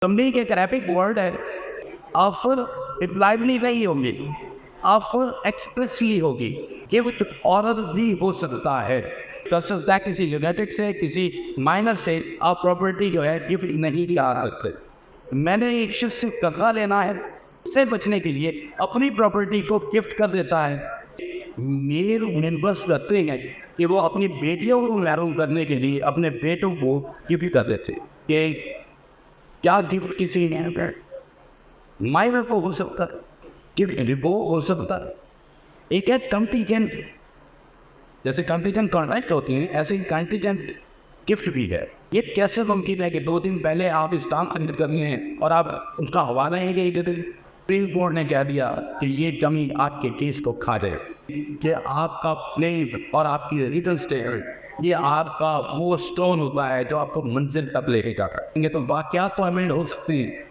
तमलीग एक Arabic word है। Offer impliedly नहीं होगी, ऑफर एक्सप्रेसली होगी। गिफ्ट ऑर्डर भी हो सकता है, कर सकता है किसी यूनाइटेड से, किसी माइनर से। आप प्रॉपर्टी जो है गिफ्ट नहीं करा सकते। मैंने एक शख्स से कर्जा लेना है, से बचने के लिए अपनी प्रॉपर्टी को गिफ्ट कर देता है। मेरे मेंबर्स करते हैं कि वो अपनी बेटियों को महरूम करने के लिए अपने बेटों को गिफ्ट कर देते कि क्या गिफ्ट किसी माइनर को हो सकता है, गिफ्ट वो हो सकता है। एक है कंटीजेंट, जैसे कंटीजेंट कॉन्ट्रैक्ट होते हैं, ऐसे ही कंटीजेंट गिफ्ट भी है। ये कैसे मुमकिन है कि 2 दिन पहले आप इस काम खरीद करने हैं और आप उसका हवाला ही नहीं देते? सुप्रीम कोर्ट ने कह दिया कि ये कमी आपके केस को खा जाए, कि आपका प्लेन और आपकी रिटर्न स्टेटमेंट ये आपका वो स्टोन होता है जो आपको मंजिल तक लेके जाता है। तो वाक़यात तो अमेंड हो सकते हैं,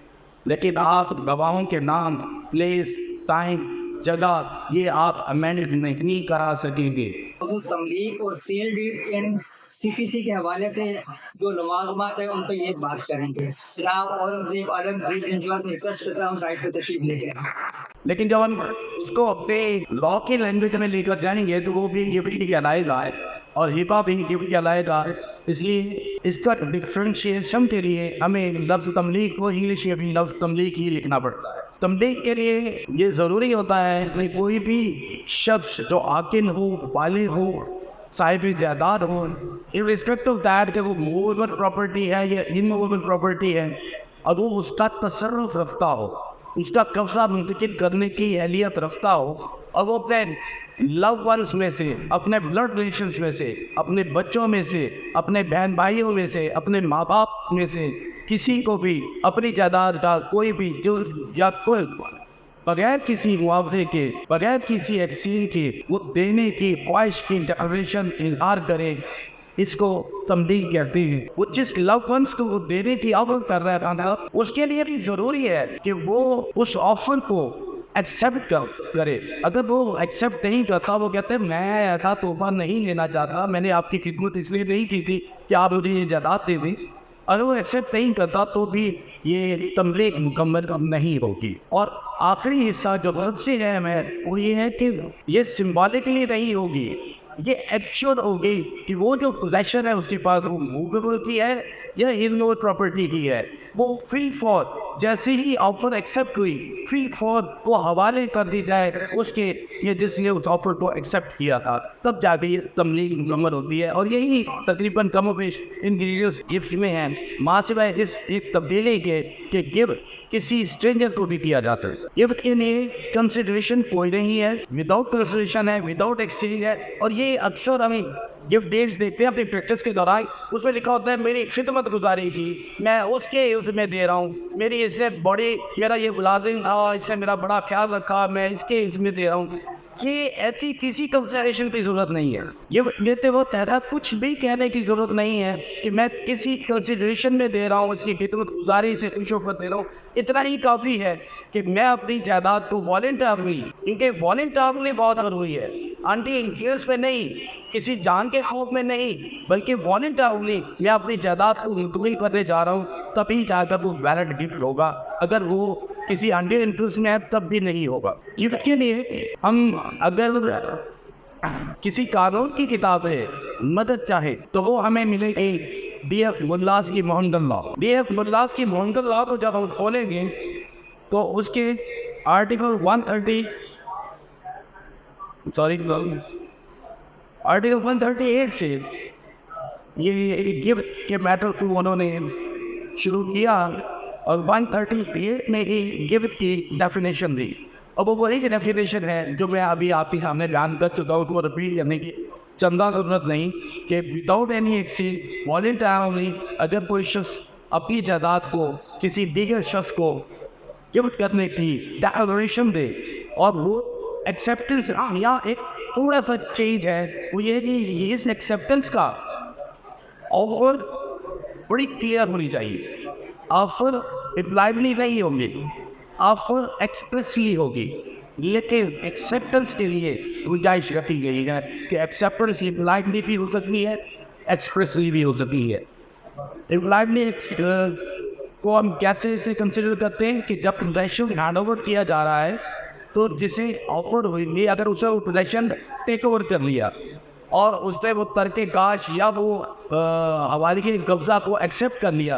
लेकिन आप गवाहों के नाम, प्लेस, टाइम, जगह ये आप अमेंड नहीं करा सकेंगे। तो तमलीग और सेल डीड इन सीपीसी के हवाले से जो लवाज़मात है उन पर ये बात करेंगे। जनाब औरंगज़ेब आलम ग्रीन एंजुआ से रिक्वेस्ट करता हूँ राइट पे तशरीफ लेके आएं। लेकिन जब हम उसको अपने लॉ की लैंग्वेज में लेकर जाएंगे तो वो भी गिफ्ट कहलाएगा और हिपा भी गिफ्ट कहलाएगा। इसलिए इसका डिफ्रेंशिएशन के लिए हमें लफ्ज़ तमलीग को इंग्लिश में भी लफ्ज़ तमलीग ही लिखना पड़ता है। तमलीग के लिए ये ज़रूरी होता है कि कोई भी शख्स जो आकिल हो, बालिग हो, साहिब जायदाद हो, इन रिस्पेक्ट ऑफ दैट कि वो मूवेबल प्रॉपर्टी है या इमूवेबल प्रॉपर्टी है, और वो उसका तसर्रुफ रखता हो, उसका कब्जा मुंतकिल करने की अहलियत रखता हो, और वो अपने लव वंस में से, अपने ब्लड रिलेशंस में से, अपने बच्चों में से, अपने बहन भाइयों में से, अपने माँ बाप में से किसी को भी अपनी जायदाद का कोई भी जुज़ या कुल बगैर किसी मुआवजे के, बगैर किसी एक्सचेंज के वो देने की ख्वाहिश की डिक्लेरेशन इजहार करे, इसको तमलीग कहते हैं। वो जिस लव वंस को वो देने की ऑफर कर रहा था उसके लिए भी ज़रूरी है कि वो उस ऑफर को एक्सेप्ट करे। अगर वो एक्सेप्ट नहीं करता, वो कहते हैं मैं ऐसा तोहफा नहीं लेना चाहता, मैंने आपकी खिदमत इसलिए नहीं की थी कि आप मुझे ये जायदाद दे दें, अगर वो एक्सेप्ट नहीं करता तो भी ये तमलीग मुकम्मल नहीं होगी। और आखिरी हिस्सा जो सबसे अहम है वो ये है कि ये सिम्बॉलिकली नहीं होगी, ये एक्चुअल होगी कि वो जो पोजेशन है उसके पास वो मूवेबल की है या इनमूवेबल प्रॉपर्टी की है। वो फ्री फॉर जैसे ही ऑफर एक्सेप्ट हुई, फ्री फॉर वो हवाले कर दी जाए उसके, ये जिसने उस ऑफर को एक्सेप्ट किया था, तब जाके ये तमलीग मुकम्मल होती है। और यही तकरीबन कम बेश इंग्रीडियंट्स गिफ्ट में हैं, माँ सिवाय इस एक तब्दीली के गिफ्ट किसी स्ट्रेंजर को भी दिया जाता है। गिफ्ट के लिए कंसिडरेशन कोई नहीं है, विदाउट कंसिडरेशन है, विदाउट एक्सचेंज है। और ये अक्सर हमें गिफ्ट डेट्स देखते हैं अपनी प्रैक्टिस के दौरान, उसमें लिखा होता है मेरी खिदमत गुजारी की, मैं उसके उसमें दे रहा हूँ, मेरी इसने बड़ी, मेरा ये मुलाजिम था इसने मेरा बड़ा ख्याल रखा, मैं इसके इसमें दे रहा हूँ। ये ऐसी किसी कंसिडरेशन की ज़रूरत नहीं है। गिफ्ट लेते वक्त ऐसा कुछ भी कहने की ज़रूरत नहीं है कि मैं किसी कंसिडरेशन में दे रहा हूँ, इसकी खिदमत गुजारी से खुश होकर दे रहा हूँ। इतना ही काफ़ी है कि मैं अपनी जायदाद को वॉलंटरली, क्योंकि वॉलंटरली बहुत ज़रूरी है, एंटी इन्फ्लुएंस में नहीं, किसी जान के खौफ में नहीं, बल्कि वॉलंटरली मैं अपनी जायदाद को मुंतकिल करने जा रहा हूँ, तभी जाकर वो वैलिड गिफ्ट होगा। अगर वो किसी एंटी इन्फ्लुएंस में है तब भी नहीं होगा। गिफ्ट के लिए हम अगर किसी कानून की किताब है मदद चाहे तो वो हमें मिलेगी DF मुल्लास की मोहनगल लॉ। DF मुल्लास की मोहनगल लॉ को जब हम खोलेंगे तो उसके आर्टिकल 138 से ये गिफ्ट के मैटर को उन्होंने शुरू किया, और 138 में ही गिफ्ट की डेफिनेशन दी। और वो वही डेफिनेशन है जो मैं अभी आपके सामने बयान कर चुका हूँ, उसको रिपीट करने की चंदा ज़रूरत नहीं, कि विदाउट एनी एक्सचेंज वॉलंटरली अगर कोई शख्स अपनी जायदाद को किसी दीगर शख्स को गिफ्ट करने की डेक्लेरेशन दे और वो एक्सेप्टेंस, हाँ यहाँ एक थोड़ा सा चेंज है, वो ये कि इस एक्सेप्टेंस का ऑफर बड़ी क्लियर होनी चाहिए। ऑफर इम्प्लाइडली नहीं होगी, ऑफर एक्सप्रेसली होगी, लेकिन एक्सेप्टेंस के लिए गुंजाइश रखी गई है कि एक्सेप्टेंस इम्प्लाइडली भी हो सकती है, एक्सप्रेसली भी हो सकती है। इम्प्लाइडली کو ہم کیسے اسے کنسیڈر کرتے ہیں کہ جب پوزیشن ہینڈ اوور کیا جا رہا ہے تو جسے آفر ہوئی اگر اسے وہ پوزیشن ٹیک اوور کر لیا اور اس نے وہ ترک کاش یا وہ حوالے کے قبضہ کو ایکسیپٹ کر لیا,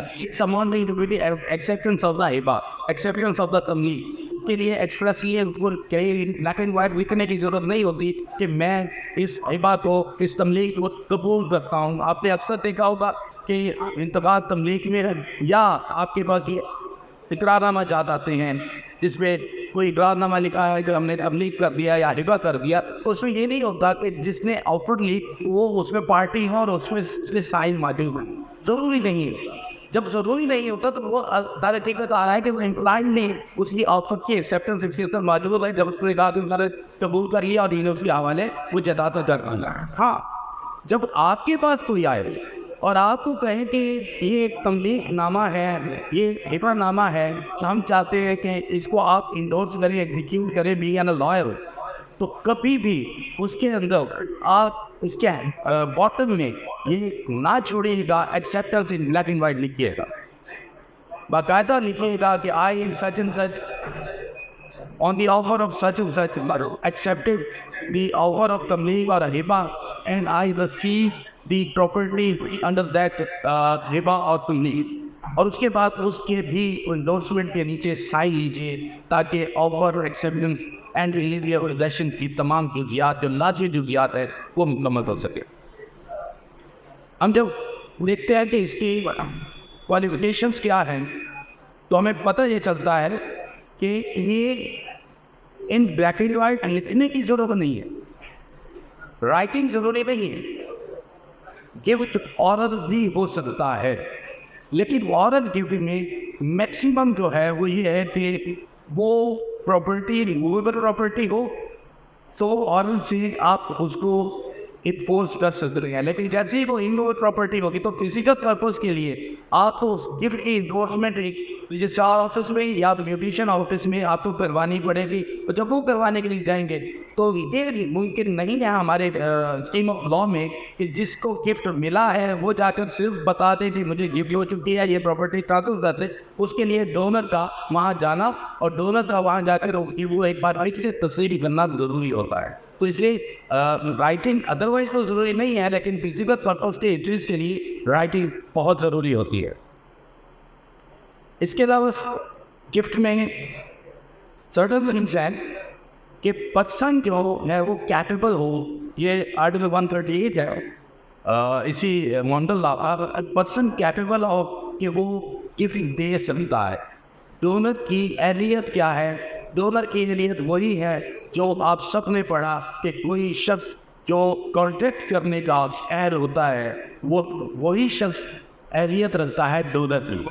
ایکسیپٹنس آف دا ہبا, ایکسیپٹنس آف دا تملیغ, اس کے لیے ایکسپریسلی اس کو کہیں بلیک اینڈ وائٹ لکھنے کی ضرورت نہیں ہوتی کہ میں اس ہبا کو, اس تملیغ کو قبول کرتا ہوں. آپ نے اکثر دیکھا ہوگا کہ انتخاب تملیغ میں یا آپ کے پاس یہ اقرار نامہ جات آتے ہیں جس میں کوئی اقرار نامہ لکھا ہے کہ ہم نے تبلیغ کر دیا یا ہبا کر دیا, تو اس میں یہ نہیں ہوتا کہ جس نے آفر لی وہ اس میں پارٹی ہو اور اس میں سائن موجود ہو. ضروری نہیں ہوتا. جب ضروری نہیں ہوتا تو وہ دار حقیقت آ رہا ہے کہ وہ امپلائنٹ نے اس کی آفر کی ایکسیپٹنس اس کے اندر موجود ہے. جب اس نے کہا کہ انہوں نے قبول کر لیا اور یونیورسٹی کے حوالے وہ جداتا کر رہا ہے. ہاں, جب آپ کے پاس کوئی آئے اور آپ کو کہیں کہ یہ ایک تملیغ نامہ ہے, یہ ہبا نامہ ہے, ہم چاہتے ہیں کہ اس کو آپ انڈورس کریں, ایگزیکیوٹ کریں, بی این اے لائر, تو کبھی بھی اس کے اندر آپ اس کے باٹم میں یہ نہ چھوڑیے گا acceptance in black and white لکھیے گا, باقاعدہ لکھیے گا کہ I in such and such on the offer of such and such accepted the offer of تملیغ اور ہبا and I receive the property under that ہبا اور تملیغ. اور اس کے بعد اس کے بھی انڈورسمنٹ کے نیچے سائن لیجیے تاکہ آفر ایکسیپٹنس اینڈ ریلیشن کی تمام جزیات جو لازمی جزیات ہے وہ مکمل ہو سکے. ہم جب دیکھتے ہیں کہ اس کی کوالیفیکیشنس کیا ہیں تو ہمیں پتہ یہ چلتا ہے کہ یہ ان بلیک اینڈ وائٹ لکھنے کی ضرورت نہیں ہے, رائٹنگ ضروری نہیں ہے. گفٹ عورت بھی ہو سکتا ہے, لیکن عورت گفٹ میں میکسیمم جو ہے وہ یہ ہے کہ وہ پراپرٹی ریموویبل پراپرٹی ہو تو عورت سے آپ اس کو انفورس کر سکتے ہیں. لیکن جیسے ہی وہ ریموویبل پراپرٹی ہوگی تو فزیکل پرپز کے لیے آپ کو اس گفٹ کی انڈورسمنٹ ایک رجسٹرار آفس میں یا میوٹیشن آفس میں آپ کو کروانی پڑے گی. اور جب وہ کروانے کے لیے جائیں گے تو یہ ممکن نہیں ہے ہمارے اسکیم آف لا میں کہ جس کو گفٹ ملا ہے وہ جا کر صرف بتا دے کہ مجھے گفٹ ہو چکی ہے, یہ پراپرٹی ٹرانسفر کر دے. اس کے لیے ڈونر کا وہاں جانا اور ڈونر کا وہاں جا کر وہ ایک بار ٹھیک سے تصریح کرنا ضروری ہوتا ہے. تو اس لیے رائٹنگ ادروائز تو ضروری نہیں ہے, لیکن فزیکل پرپز کے انٹریز کے لیے رائٹنگ بہت ضروری ہوتی ہے. اس کے علاوہ گفٹ میں سرٹن تھنگس ہیں کہ پرسن جو ہے وہ کیپیبل ہو. یہ آرٹیکل 138 ہے اسی ماڈل لا, پرسن کیپیبل ہو کہ وہ گفٹ دے سکتا ہے. ڈونر کی اہلیت کیا ہے؟ ڈونر کی اہلیت وہی ہے جو آپ سب نے پڑھا کہ کوئی شخص جو کانٹیکٹ کرنے کا اہل ہوتا ہے وہ وہی شخص اہلیت رکھتا ہے ڈونر کی.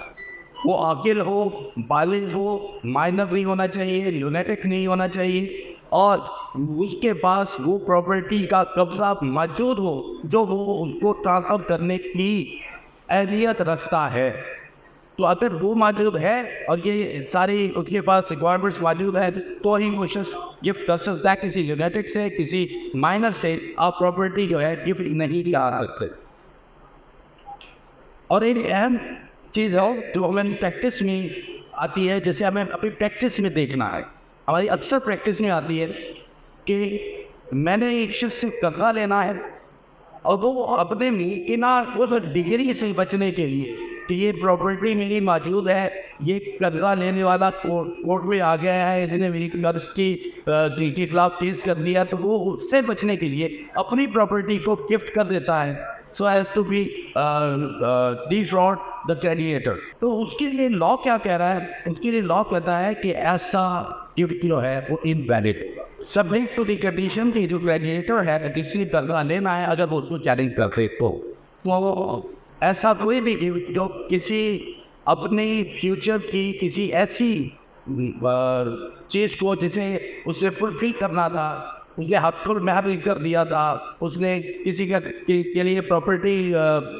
وہ عاقل ہو, بالغ ہو, مائنر نہیں ہونا چاہیے, لونیٹک نہیں ہونا چاہیے, اور اس کے پاس وہ پراپرٹی کا قبضہ موجود ہو جو وہ ان کو ٹرانسفر کرنے کی اہلیت رکھتا ہے. تو اگر وہ موجود ہے اور یہ ساری اس کے پاس ریکوائرمنٹس موجود ہیں تو ہی وہ شخص گفٹ کر سکتا ہے. کسی لونیٹک سے, کسی مائنر سے آپ پراپرٹی جو ہے گفٹ نہیں کر سکتے. اور ایک اہم چیز ہے جو ہمیں پریکٹس میں آتی ہے, جسے ہمیں اپنی پریکٹس میں دیکھنا ہے. ہماری اکثر پریکٹس میں آتی ہے کہ میں نے ایک شخص سے قرضہ لینا ہے اور وہ اپنے اس ڈگری سے بچنے کے لیے کہ یہ پراپرٹی میری موجود ہے, یہ قرضہ لینے والا کورٹ میں آ گیا ہے, اس نے میری قرض کی خلاف کیس کر دیا, تو وہ اس سے بچنے کے لیے اپنی پراپرٹی کو گفٹ کر دیتا ہے so as to be defraud the creditor. تو اس کے لیے لا کیا کہہ رہا ہے؟ اس کے لیے لا کہتا ہے کہ ایسا گفٹ جو ہے وہ invalid subject to the condition کہ جو کریڈیٹر ہے جس نے قرضہ لینا ہے اگر وہ اس کو چیلنج کرتے تو ایسا کوئی بھی گفٹ جو کسی اپنی فیوچر کی کسی ایسی چیز کو جسے اس نے فلفل کرنا تھا, اس نے حق المحر کر دیا تھا, اس نے کسی کے لیے پراپرٹی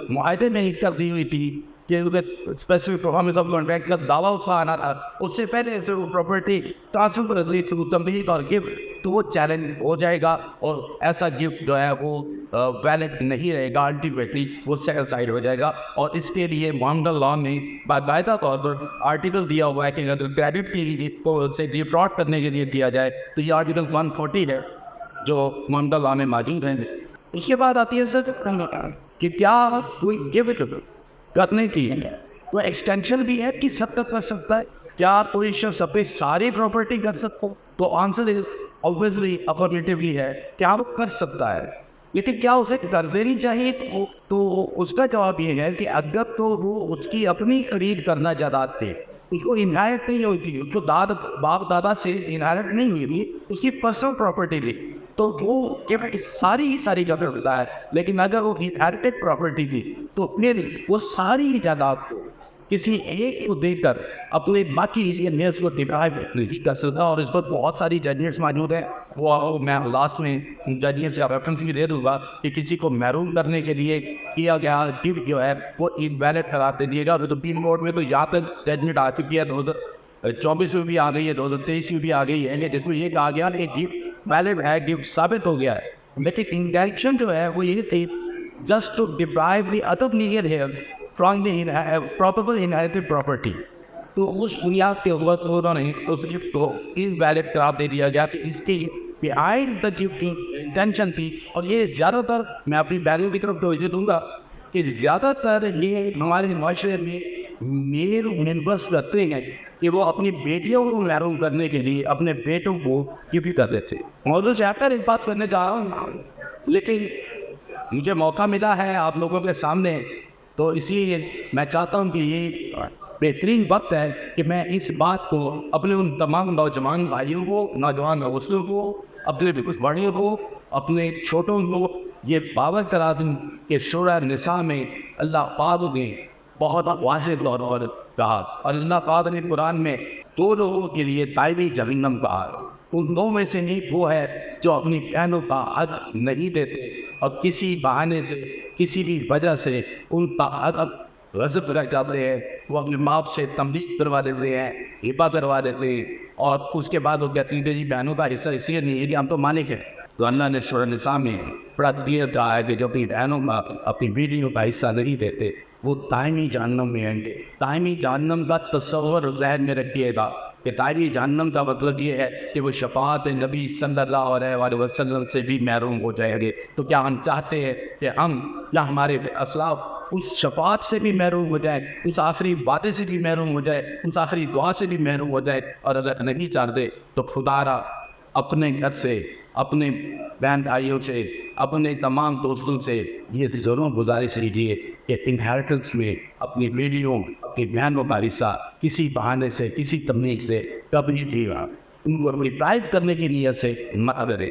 معاہدے میں ہی کر دی ہوئی تھی کہ اسپیسیفک پرفارمنس آف کانٹریکٹ کا دعویٰ اس کا آنا تھا, اس سے پہلے سے وہ پراپرٹی ٹرانسفر کر دی تھی تملیغ اور گفٹ, تو وہ چیلنج ہو جائے گا اور ایسا گفٹ جو ہے وہ ویلڈ نہیں رہے گا، الٹیمیٹلی وہ سیٹل سائڈ ہو جائے گا. اور اس کے لیے معاملہ لا میں باقاعدہ طور پر آرٹیکل دیا ہوا ہے کہ اگر کریڈٹ کی کو سے ڈیفراڈ کرنے کے لیے دیا جائے تو یہ آرٹیکل 140 ہے جو معاملہ لا میں موجود ہیں. اس کے بعد آتی ہے سر کہ کیا کوئی گفٹ کرنے کی کوئی ایکسٹینشن بھی ہے، کس حد تک کر سکتا ہے؟ کیا کوئی شخص اپنی ساری پراپرٹی کر سکتا ہے؟ تو آنسر obviously افرمیٹیولی ہے کہ آپ کر سکتا ہے، لیکن کیا اسے کر دینی چاہیے؟ تو اس کا جواب یہ ہے کہ اگر تو وہ اس کی اپنی خرید کرنا جائیداد تھی، اس کو انہیرٹ نہیں ہوتی، اس کو باپ دادا سے انہیرٹ نہیں ہوئی تھی، اس کی پرسنل پراپرٹی تھی، تو وہ ساری کا ہوتا ہے. لیکن اگر وہ انہیریٹڈ پراپرٹی تھی تو پھر وہ ساری جائیداد کو کسی ایک کو دے کر اپنے باقی نیئرس کو ڈپرائیو نہیں کر سکتا. اور اس پر بہت ساری ججمنٹس موجود ہیں، وہ میں لاسٹ میں ججمنٹس کا ریفرنس بھی دے دوں گا کہ کسی کو محروم کرنے کے لیے کیا گیا گفٹ جو ہے وہ انویلڈ قرار دے دیے گا. تو سپریم کورٹ میں تو یہاں تک ججمنٹ آ چکی ہے، 2024 میں بھی آ گئی ہے، 2023 میں بھی آ گئی ہے، جس میں یہ کہا گیا کہ گفٹ ویلڈ ہے، گفٹ ثابت ہو گیا ہے. لیکن انٹینشن جو ہے وہ یہ تھی just to deprive the other legal heirs from the proper inherited property. تو اس بنیاد کے اوپر انہوں نے اس گفٹ کو انویلڈ قرار دے دیا گیا کہ اس کی بہائنڈ دا گفٹ کی انٹینشن تھی. اور یہ زیادہ تر میں اپنی بیلو کی طرف توجہ دوں گا کہ زیادہ تر یہ ہمارے معاشرے میں میر ممبرس کرتے ہیں کہ وہ اپنی بیٹیوں کو محروم کرنے کے لیے اپنے بیٹوں کو گفٹ کر دیتے. موضوع چیپٹر اس بات کرنے جا رہا ہوں، لیکن مجھے موقع ملا ہے آپ لوگوں کے سامنے، تو اسی لیے میں چاہتا ہوں کہ یہ بہترین وقت ہے کہ میں اس بات کو اپنے ان تمام نوجوان بھائیوں کو، نوجوان حوصلوں کو، اپنے کچھ بڑوں کو، اپنے چھوٹوں کو یہ باور کرا دوں کہ سورہ نساء میں اللہ پاک نے بہت واضح طور پر کہا، اور اللہ پاک نے قرآن میں 2 لوگوں کے لیے دائمی جہنم کہا. ان 2 میں سے ایک وہ ہے جو اپنی بہنوں کا حق نہیں دیتے اور کسی بہانے سے، کسی بھی وجہ سے ان کا حق غصب رکھ جاتے ہیں. وہ اپنے باپ سے تملیغ کروا دیتے ہیں، ہبا کروا دیتے ہیں، اور اس کے بعد وہ کہتے ہیں کہ جی بہنوں کا حصہ اس لیے نہیں ہے کہ ہم تو مالک ہیں. تو اللہ نے سورہ نساء میں بڑا کلیئر کہا ہے کہ جو اپنی بہنوں کا، اپنی بیٹیوں کا حصہ نہیں دیتے وہ دائمی جہنم میں آئیں گے. دائمی جہنم کا تصور ذہن میں رکھیے گا کہ دائمی جہنم کا مطلب یہ ہے کہ وہ شفاعت نبی صلی اللہ علیہ وسلم سے بھی محروم ہو جائیں گے. تو کیا ہم چاہتے ہیں کہ ہم یا ہمارے اسلاف اس شفاعت سے بھی محروم ہو جائے، اس آخری وعدے سے بھی محروم ہو جائے، اس آخری دعا سے بھی محروم ہو جائے؟ اور اگر نہیں چاہتے تو خدا را اپنے گھر سے، اپنے بہن بھائیوں سے، اپنے تمام دوستوں سے یہ ضرور گزارش کیجیے کہ انہیریٹنس میں اپنی بیٹیوں، اپنی بہنوں کا حصہ کسی بہانے سے، کسی تملیغ سے کبھی بھی ان کو ڈپرائیو کرنے کی نیت سے مت کرے.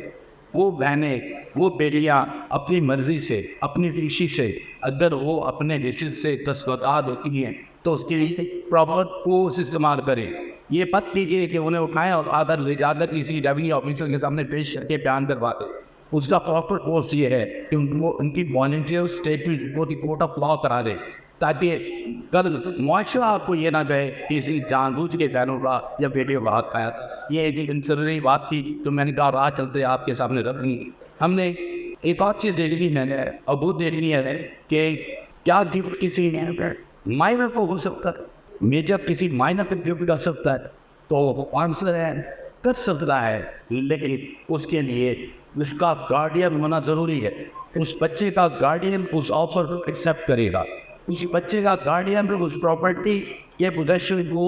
وہ بہنیں، وہ بیٹیاں اپنی مرضی سے، اپنی خوشی سے اگر وہ اپنے رشتے سے دستبردار ہوتی ہیں تو اس کے لیے پراپر کورس استعمال کریں. یہ مت لیجیے کہ انہیں اٹھائیں اور آدھر لے جا کر کسی ریونیو آفیسر کے سامنے پیش کر کے بیان کروا دیں. اس کا پراپر کورس یہ ہے کہ ان کی والنٹیئر اسٹیٹمنٹ کو رپورٹ آف لا کرا دیں، تاکہ کل معاشرہ آپ کو یہ نہ کہے کہ اسی جان بوجھ کے بہنوں کا یا بیٹیوں کا حق پایا. یہ ایک انسلری بات تھی جو میں نے کہا راہ چلتے آپ کے سامنے رکھنی. ہم نے ایک اور چیز دیکھنی ہے اور وہ دیکھنی ہے کہ کیا گفٹ کسی مائنر کو ہو سکتا ہے، میجر کسی مائنر پہ گفٹ کر سکتا ہے؟ تو آنسر ہے کر سکتا ہے، لیکن اس کے لیے اس کا گارڈین ہونا ضروری ہے. اس بچے کا گارڈین اس آفر کو ایکسیپٹ کرے گا، اس بچے کا گارڈین اس پراپرٹی کے پوزیشن کو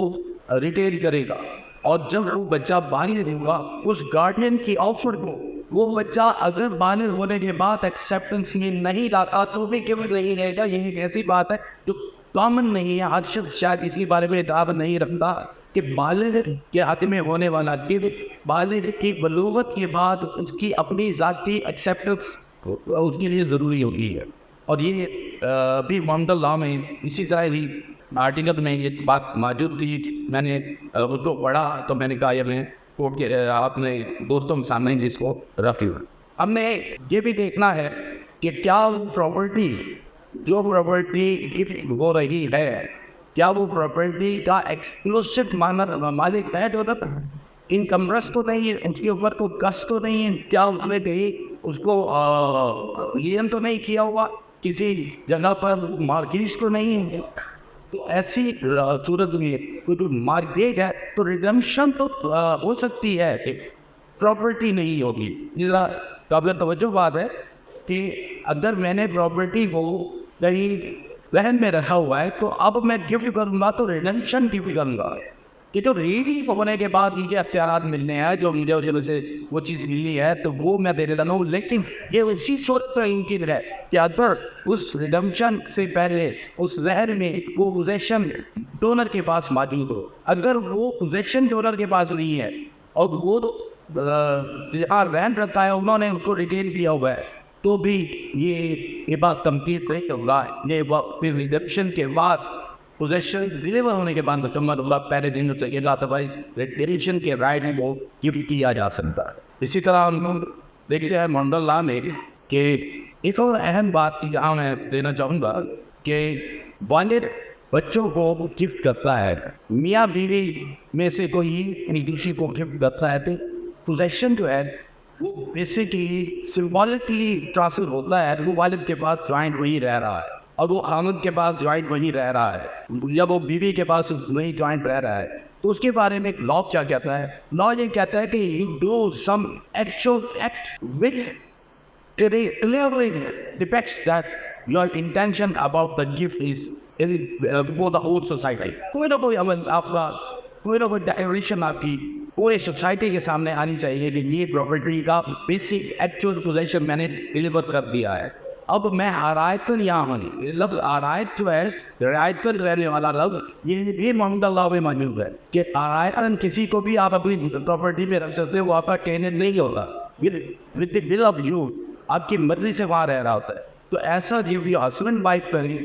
ریٹیل کرے گا. اور جب وہ بچہ بالغ ہوگا اس گارڈین کی آفر کو وہ بچہ اگر بالغ ہونے کے بعد ایکسیپٹنس میں نہیں لاتا تو بھی گفٹ نہیں رہے گا. یہ ایک ایسی بات ہے جو کامن نہیں ہے، ہر شخص شاید اس کے بارے میں دعوت نہیں رکھتا کہ بالغ کے حق میں ہونے والا گفٹ بالغ کی بلوغت کے بعد اس کی اپنی ذاتی ایکسیپٹنس اس کے لیے ضروری ہوتی ہے. اور یہ بھی معاملہ لا میں اسی طرح ہی آرٹیکل میں یہ بات موجود تھی. میں نے اس کو پڑھا تو میں نے کہا یہ میں کورٹ کے اپنے دوستوں کے سامنے اس کو رکھ لوں. ہم نے یہ بھی دیکھنا ہے کہ کیا پراپرٹی، جو پراپرٹی گفٹ ہو رہی ہے، کیا وہ پراپرٹی کا ایکسکلوسو مالک ہے جو انکمرس تو نہیں ہے، اس کے اوپر کوئی قسط تو نہیں ہے؟ کیا اس میں کہیں اس کو لین تو نہیں کیا ہوا, کسی جگہ پر مارگیج تو نہیں ہے, تو ایسی صورت میں کوئی مارگیج ہے تو ریڈمپشن تو ہو سکتی ہے, پراپرٹی نہیں ہوگی. قابل توجہ بات ہے کہ اگر میں نے پراپرٹی کو کہیں ذہن میں رکھا ہوا ہے تو اب میں گفٹ کروں گا تو ریڈمپشن گفٹ کروں گا, کہ جو ریڈی ہونے کے بعد مجھے اختیارات ملنے ہیں, جو مجھے اس میں سے وہ چیز ملنی ہے تو وہ میں دے دیتا ہوں. لیکن یہ اسی صورت پر ممکن ہے کہ اگر اس ریڈمپشن سے پہلے اس ذہن میں وہ پوزیشن ڈونر کے پاس موجود ہو. اگر وہ پوزیشن ڈونر کے پاس نہیں ہے اور وہ جہاں رہن رکھا ہے انہوں نے ان کو ریٹین کیا ہوا ہے, تو بھی یہ بات کمپلیٹ نہیں ہوگا. یہ پھر ریڈمپشن کے بعد پوزیشن ڈلیور ہونے کے بعد مکمل ہوگا. پہلے دن سے یہ بات ہے ریٹینشن کے رائٹ کو گفٹ کیا جا سکتا ہے. اسی طرح ہم لوگ دیکھتے ہیں ماڈرن لا میں کہ ایک اور اہم بات یہاں میں دینا چاہوں گا کہ والد بچوں کو گفٹ کرتا ہے, میاں بیوی میں سے کوئی دوسری کو گفٹ کرتا ہے, تو پوزیشن جو ہے وہ بیسکلی سمبولکلی ٹرانسفر ہوتا ہے. وہ والد کے پاس جوائنٹ وہی رہ رہا ہے اور وہ خامد کے پاس جوائنٹ وہی رہ رہا ہے, یا وہ بیوی کے پاس وہی جوائنٹ رہ رہا ہے. تو اس کے بارے میں ایک لا کیا کہتا ہے؟ لا یہ کہتا ہے کہ you do some actual act which clearly depicts that your intention about the gift is for the whole society. کوئی نہ کوئی عمل آپ کا, کوئی نہ کوئی ڈیکلریشن آپ کی پورے سوسائٹی کے سامنے آنی چاہیے کہ یہ پراپرٹی کا بیسک ایکچوئل پوزیشن میں نے ڈلیور کر دیا ہے. اب میں آرائتن یہاں ہوں, لفظ آرائت جو ہے رعایتن رہنے والا لفظ یہ محمد اللہ میں موجود ہے کہ آرائتن کسی کو بھی آپ اپنی پراپرٹی میں رکھ سکتے ہیں, وہ آپ کا ٹیننٹ نہیں ہوگا, with the will of you, آپ کی مرضی سے وہاں رہ رہا ہوتا ہے. تو ایسا جو ہسبینڈ وائف کریں,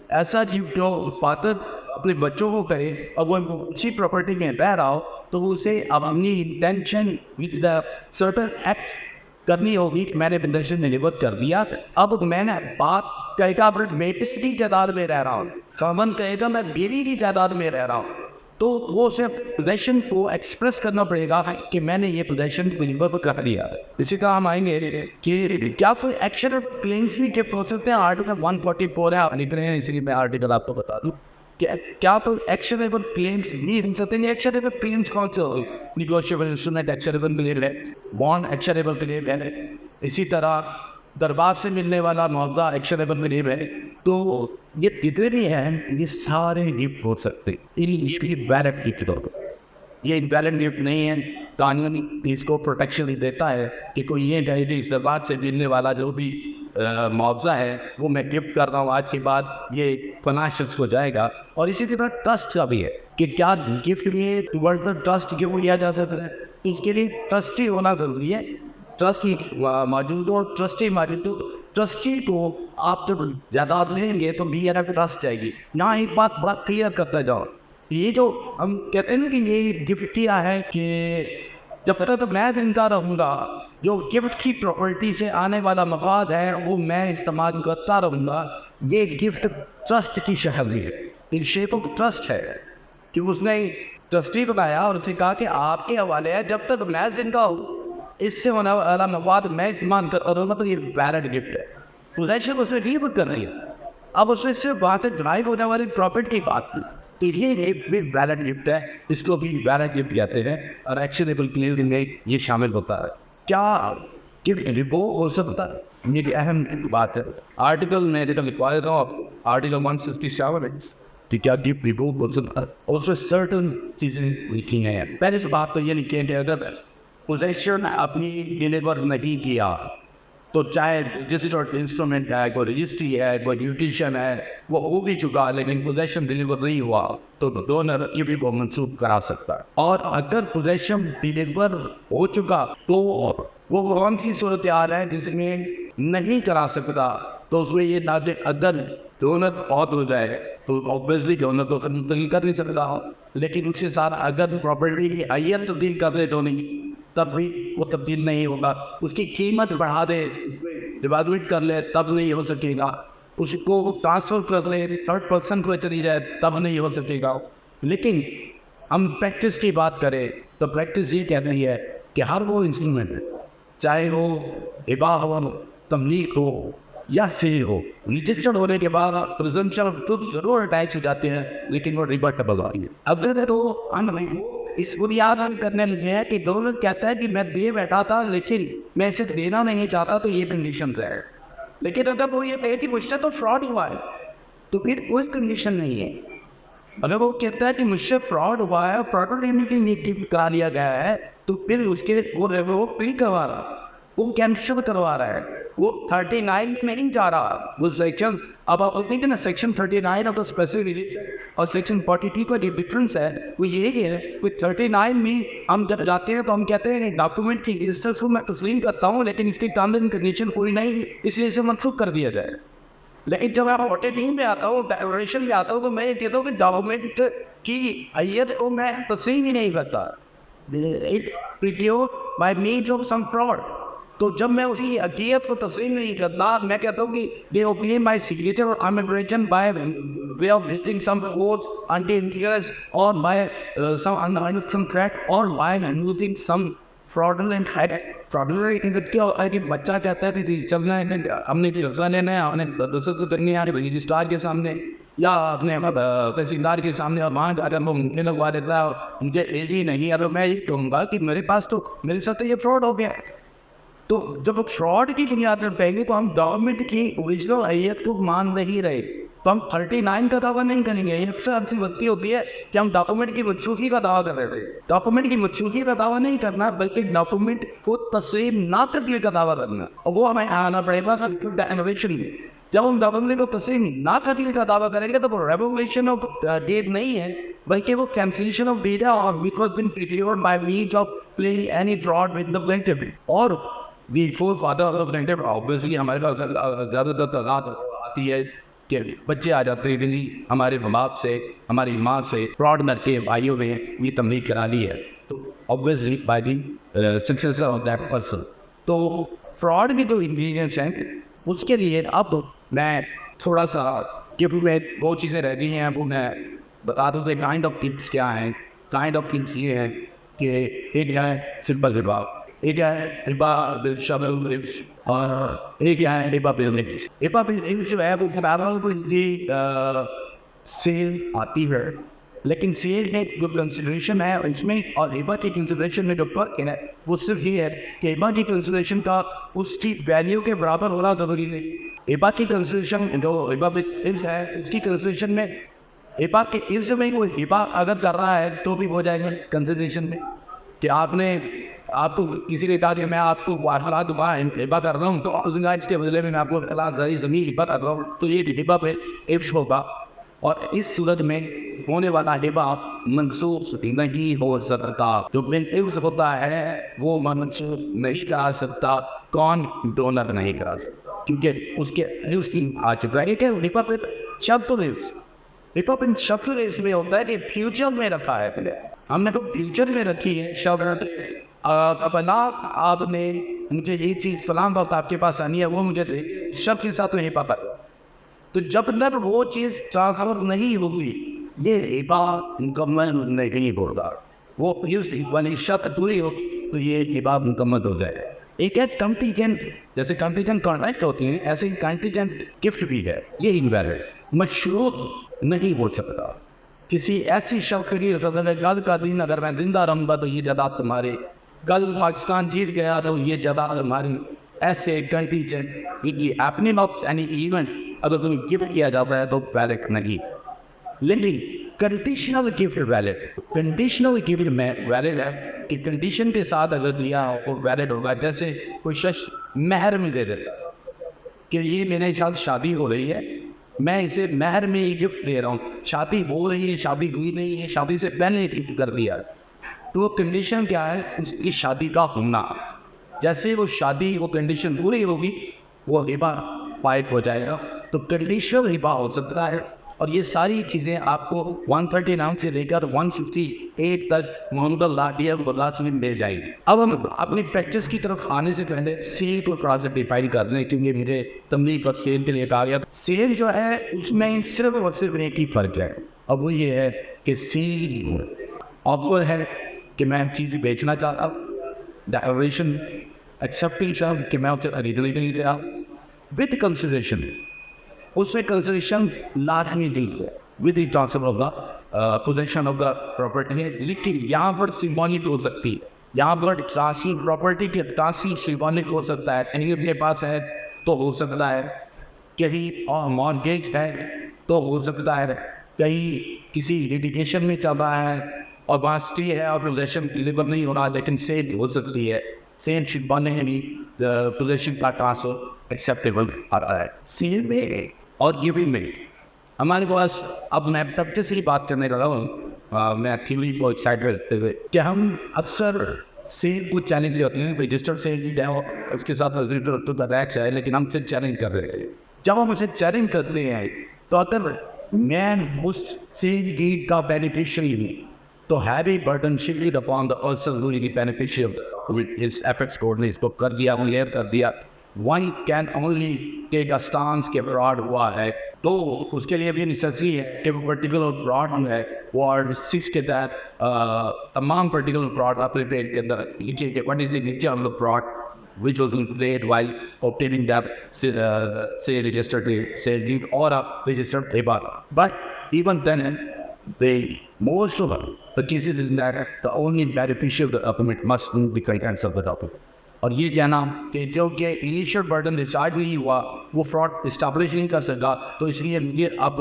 ایسا جو فادر اپنے بچوں کو کرے اور وہ اسی پراپرٹی میں رہ رہا ہو, تو اسے اب اپنی intention with the certain act کرنی ہوگی کہ میں نے انٹینشن ڈلیور کر دیا. اب میں نے بات کہے گا میں اس کی جائیداد میں رہ رہا ہوں, خاوند کہے گا میں بیوی کی جائیداد میں رہ رہا ہوں, تو وہ اسے پوزیشن کو ایکسپریس کرنا پڑے گا کہ میں نے یہ پوزیشن ڈلیور کر دیا. اسی طرح ہم آئیں گے کہ کیا کوئی ایکشن کلیمس بھی ہو سکتے ہیں. آرٹیکل 144 ہے, آپ لکھ رہے ہیں, اسی لیے میں آرٹیکل آپ کو بتا دوں کہ کیا کوئی ایکشنیبل کلیمس بھی ہو سکتے ہیں. ایکشنیبل کلیمس کون سے ہوگی؟ نیگوشیبل انسٹرومنٹ ایکشنیبل کلیم ہے, بانڈ ایکشنیبل کلیم ہے, اسی طرح دربار سے ملنے والا معاوضہ ایکشنیبل کلیم ہے. تو یہ جتنے بھی ہیں یہ سارے گفٹ ہو سکتے ہیں. اس کی ویلڈ گفٹ ہوگا, یہ ویلڈ گفٹ نہیں ہے. قانون اس کو پروٹیکشن دیتا ہے کہ کوئی یہ کہے کہ اس دربار سے ملنے والا جو بھی معاوضہ ہے وہ میں گفٹ کر رہا ہوں, آج کے بعد یہ فلاں شخص کو جائے گا. اور اسی طرح ٹرسٹ کا بھی ہے کہ کیا گفٹ میں ٹورڈ دا ٹرسٹ گفٹ کیا جا سکتا ہے. اس کے لیے ٹرسٹی ہونا ضروری ہے, ٹرسٹ موجود ہو, ٹرسٹی موجود ہو. ٹرسٹی کو آپ جب جائیداد لیں گے تو بھی ٹرسٹ جائے گی. یہاں ایک بات بہت کلیئر کرتا جاؤ, یہ جو ہم کہتے ہیں نا کہ یہ گفٹ کیا ہے کہ جب تک میں زندہ رہوں گا جو گفٹ کی پراپرٹی سے آنے والا مفاد ہے وہ میں استعمال کرتا رہوں گا. یہ گفٹ ٹرسٹ کی شکل ہے, ان شیپ آف ٹرسٹ ہے کہ اس نے ٹرسٹی بنایا اور اسے کہا کہ آپ کے حوالے ہے, جب تک میں زندہ ہوں اس سے ہونے والا مواد میں استعمال کرتا رہوں گا. تو یہ ویلڈ گفٹ ہے, پوزیشن اس میں ڈلیور کر رہی ہے. اب اس میں صرف وہاں سے ڈرائیو ہونے والی پراپرٹی کی بات کی, تو یہ ایک بھی ویلڈ گفٹ ہے, اس کو بھی ویلڈ گفٹ کہتے ہیں اور ایکشنیبل کلیم میں یہ شامل ہوتا ہے. کیا گفٹ ریووک ہو سکتا ہے؟ یہ ایک اہم بات ہے. آرٹیکل میں ریکوائر آف آرٹیکل 167 کہ کیا گفٹ ریووک ہو سکتا ہے, اور اس میں سرٹن چیزیں لکھی ہیں. پہلے سے بات تو یہ لکھی ہے کہ اگر پوزیشن اپنی ڈلیور نہیں کیا تو چاہے رجسٹرڈ انسٹرومنٹ ہے, کوئی رجسٹری ہے, کوئی ڈیوٹیشن ہے, وہ ہو بھی چکا لیکن پوزیشن ڈلیور نہیں ہوا تو ڈونر گفٹ کو منسوخ کرا سکتا ہے. اور اگر پوزیشن ڈلیور ہو چکا تو وہ کون سی صورتحال ہے جس میں نہیں کرا سکتا, تو اس میں یہ نہ کہ اگر ڈونر فوت ہو جائے تو اوبیسلی ڈونر تو تبدیل کر نہیں سکتا ہو, لیکن اس کے ساتھ اگر پراپرٹی کی حیت تبدیل کر دے ڈونر تب بھی وہ تبدیل نہیں ہوگا. اس کی قیمت بڑھا دے, ڈیوالویٹ کر لے تب نہیں ہو سکے گا. اس کو ٹرانسفر کر لے, تھرڈ پرسن کو چلی جائے تب نہیں ہو سکے گا. لیکن ہم پریکٹس کی بات کریں تو پریکٹس یہ کہتی ہے کہ ہر وہ انسٹرومنٹ चाहे वो हिबा हो, तमलीक हो या सेल हो, रजिस्टर्ड होने के बाद प्रिजम्पशन ऑफ ट्रुथ जरूर अटैच हो जाते हैं, लेकिन वो रिबर्टेबल होती है। अगर तो हम इस बुनियाद पर करने लगे हैं कि दोनों कहता है कि मैं दे बैठा था लेकिन मैं इसे देना नहीं चाहता, तो ये कंडीशन है। लेकिन अगर वो ये कहे कि मुझसे तो फ्रॉड हुआ है, तो फिर कोई कंडीशन नहीं है। अगर वो कहता है कि मुझसे फ्रॉड हुआ है, फ्रॉड लेने के लिए गिफ्ट करा लिया गया है, तो फिर उसके वो पे करवा रहा, वो कैंसिल करवा रहा है, वो 39 में नहीं जा रहा वो सेक्शन। अब आप देखें ना, सेक्शन 39 ऑफ द स्पेसिफिक और सेक्शन 42 का जो डिफरेंस है वो ये है कि 39 में हम जब जाते हैं तो हम कहते हैं डॉक्यूमेंट की रजिस्टर्स को मैं तस्लीम करता हूँ, लेकिन इसकी टर्म्स एंड कंडीशन पूरी नहीं, इसलिए इसे मनसूख कर दिया जाए। लेकिन जब मैं 43 में आता हूँ, डेक्लेरेशन में आता हूँ, तो मैं ये कहता हूँ कि डॉक्यूमेंट की अय्यत को मैं तस्लीम ही नहीं करता, it procure by means of some fraud. तो जब मैं उसी अकीयत को तस्लीम नहीं करता, मैं कहता हूँ कि दे open my signature or emigration by way of visiting some courts until interiors or by some threat or by using some fraudulent fraudulent क्या होता है कि बच्चा कहता है कि चलना है, हमने रजा लेना है, हमने दूसरे को करनी है रजिस्ट्रार के सामने या अपने तहसीलदार के सामने, और वहाँ अगर वो मुझे लगवा देता है मुझे ही नहीं, अगर मैं ये कहूँगा कि मेरे पास तो मेरे साथ तो ये फ्रॉड हो गया। तो जब फ्रॉड की बुनियाद पर कहेंगे तो हम गवर्नमेंट की ओरिजिनल अय्यत को मान नहीं रहे, तो हम 39 का दावा नहीं करेंगे। ये अक्सर हमसे गलती होती है कि हम डॉक्यूमेंट की मनसूखी का दावा कर रहे थे। डॉक्यूमेंट की मनसूखी का दावा नहीं करना, बल्कि डॉक्यूमेंट को तस्लीम ना करने का दावा करना, और वो हमें आना पड़ेगा इनोवेशन में। जब हम डॉक्यूमेंट को तस्लीम ना करने का दावा करेंगे तो वो रेवोल्यूशन ऑफ डेट नहीं है, बल्कि वो cancellation of data or which was been prepared by means of playing any fraud with the plaintiff. Or before father of plaintiff obviously हमारे पास ज़्यादातर तादाद आती है कि बच्चे आ जाते हैं कि हमारे बाप से, हमारी माँ से फ्रॉड करके भाइयों में ये तमलीग करा ली है, तो obviously by the successor of that person. तो फ्रॉड के जो इंग्रीडियंट्स हैं उसके लिए अब मैं थोड़ा सा क्योंकि मैं वो चीज़ें रह गई हैं वो मैं बता दूँ कि काइंड ऑफ टिप्स क्या हैं। काइंड ऑफ टिप्स ये हैं कि एक है सिंपल रिबा, एक है रिबा बिल शबल रिब्स, और एक है Riba bill ribs. Riba bill ribs जो है वो पैरल की सेल आती है, लेकिन सेल में जो कंसिडरेशन है इसमें और रिबा की कंसिडरेशन में जो फर्क है वो सिर्फ ये है कि रिबा की कंसिडरेशन का उसकी वैल्यू के बराबर होना जरूरी नहीं। रिबा की कंसिडरेशन जो रिबा बिल रिब्स है उसकी कंसिडरेशन में रिबा के इर्स में वो रिबा अगर कर रहा है तो भी हो जाएगा कंसिडरेशन में कि आपको किसी ने कहा कि मैं आपको हालात हिबा कर रहा हूँ, तो इसके बदले में मैं आपको ज़मीन हिबा कर रहा हूँ, तो ये हिबा पे इफ्स होगा। और इस सूरत में होने वाला हिबा मनसूख नहीं हो सकता। जो बिल इफ्स होता है वो मनसूख नहीं करा सकता, कौन डोनर नहीं करा सकता, क्योंकि उसके इफ्स आ चुका है। हिबा पे शब्द इफ्स रिपब्लिक शब्द में होता है कि फ्यूचर में रखा है, पहले हमने तो फ्यूचर में रखी है शब्द। अपना आपने मुझे ये चीज़ फलां वक्त आपके पास आनी है वो मुझे दे, शब्द के साथ नहीं पाता। तो जब तक वो चीज़ ट्रांसफर नहीं होगी ये हिबा मुकम्मल नहीं होगा। वो वाली शब्द पूरी हो तो ये हिबा मुकम्मल हो जाए। एक है कंटीजेंट, जैसे कंटीजेंट कॉन्ट्रैक्ट होती हैं ऐसे कंटीजेंट गिफ्ट भी है, ये इनवैलिड मशरूत नहीं हो सकता। किसी ऐसी शब्द के लिए गल का दिन अगर मैं जिंदा रहूँगा तो ये जदा तुम्हारे, कल पाकिस्तान जीत गया तो ये जदा हमारी, ऐसे contingent happening of any event अगर तुम्हें गिफ्ट किया जाता है तो वैलिड नहीं। लेकिन conditional gift valid, conditional gift में वैलिड है कि कंडीशन के साथ अगर लिया वो वैलिड होगा। जैसे कोई शख्स महर में दे देता कि ये मेरे साथ शादी हो रही है, मैं इसे महर में ही गिफ्ट दे रहा हूँ, शादी हो रही है, शादी हुई नहीं है, शादी से पहले गिफ्ट कर दिया, तो वो कंडीशन क्या है उसकी शादी का होना। जैसे वो शादी वो कंडीशन पूरी होगी वो हिबा पाइप हो जाएगा, तो कंडीशनल हिबा हो सकता है। और ये सारी चीज़ें आपको 139 से लेकर 168 तक मोहम्मद लाडिया में मिल जाएगी। अब हम अपनी प्रैक्टिस की तरफ आने से पहले सेल को थोड़ा सा डिफाइन कर दें, क्योंकि मेरे तमलीग और सेल के लिए कहा गया। सेल जो है उसमें सिर्फ और सिर्फ एक ही फ़र्क है, अब वो ये है कि सेल ऑफर है कि मैं चीज़ बेचना चाहता हूँ, डेकोरेशन एक्सेप्टेंस कि मैं उसे खरीदने नहीं दे रहा विद कंसिडरेशन, उसमें कंसिडरेशन लाजमी दी है with the transfer of the possession of the property है। लेकिन यहाँ पर सिम्बॉलिक हो सकती है, यहाँ पर ट्रांसफर प्रॉपर्टी के ट्रांसफर सिम्बॉलिक हो सकता है, कहीं अपने पास है तो हो सकता है, कहीं और मॉर्गेज है तो हो सकता है, कहीं किसी लिटिगेशन में चल रहा है और वहाँ स्टे है और पोजेशन डिलीवर नहीं हो रहा, लेकिन सेल हो सकती है, सेल सिम्बॉलिकली पोजेशन का ट्रांसफर एक्सेप्टेबल आ रहा है। सेल में और गिविंग में हमारे पास, अब मैं प्रैक्टिस की बात करने लगा हूँ, मैं थ्योरी को एक्साइटेड रखते हुए कि हम अक्सर सेल को चैलेंज होते हैं, रजिस्टर्ड सेल है और उसके साथ रजिस्टर तो रैक्स है, लेकिन हम फिर चैलेंज कर रहे हैं। जब हम उसे चैलेंज करते हैं तो अगर मैं उस सेल डीड का बेनिफिशियरी हूँ तो heavy burden shifted upon the person who is the beneficiary with his apex court ने इसको कर दिया, क्लियर कर दिया। One can only take a stance के फ्रॉड हुआ है तो उसके लिए भी नेसेसरी है कि वो पर्टिकुलर फ्रॉड है वार्ड 6 के तहत तमाम पर्टिकुलर फ्रॉड अपने पेज के अंदर नीचे के what is the nature of the fraud which was played while obtaining that say registered sale deed or a registered paper. But even then, most of the cases is that the only beneficiary of the document must be the contents of the document. और ये कहना कि जो कि initial burden decide नहीं हुआ वो fraud establish नहीं कर सका, तो इसलिए मुझे अब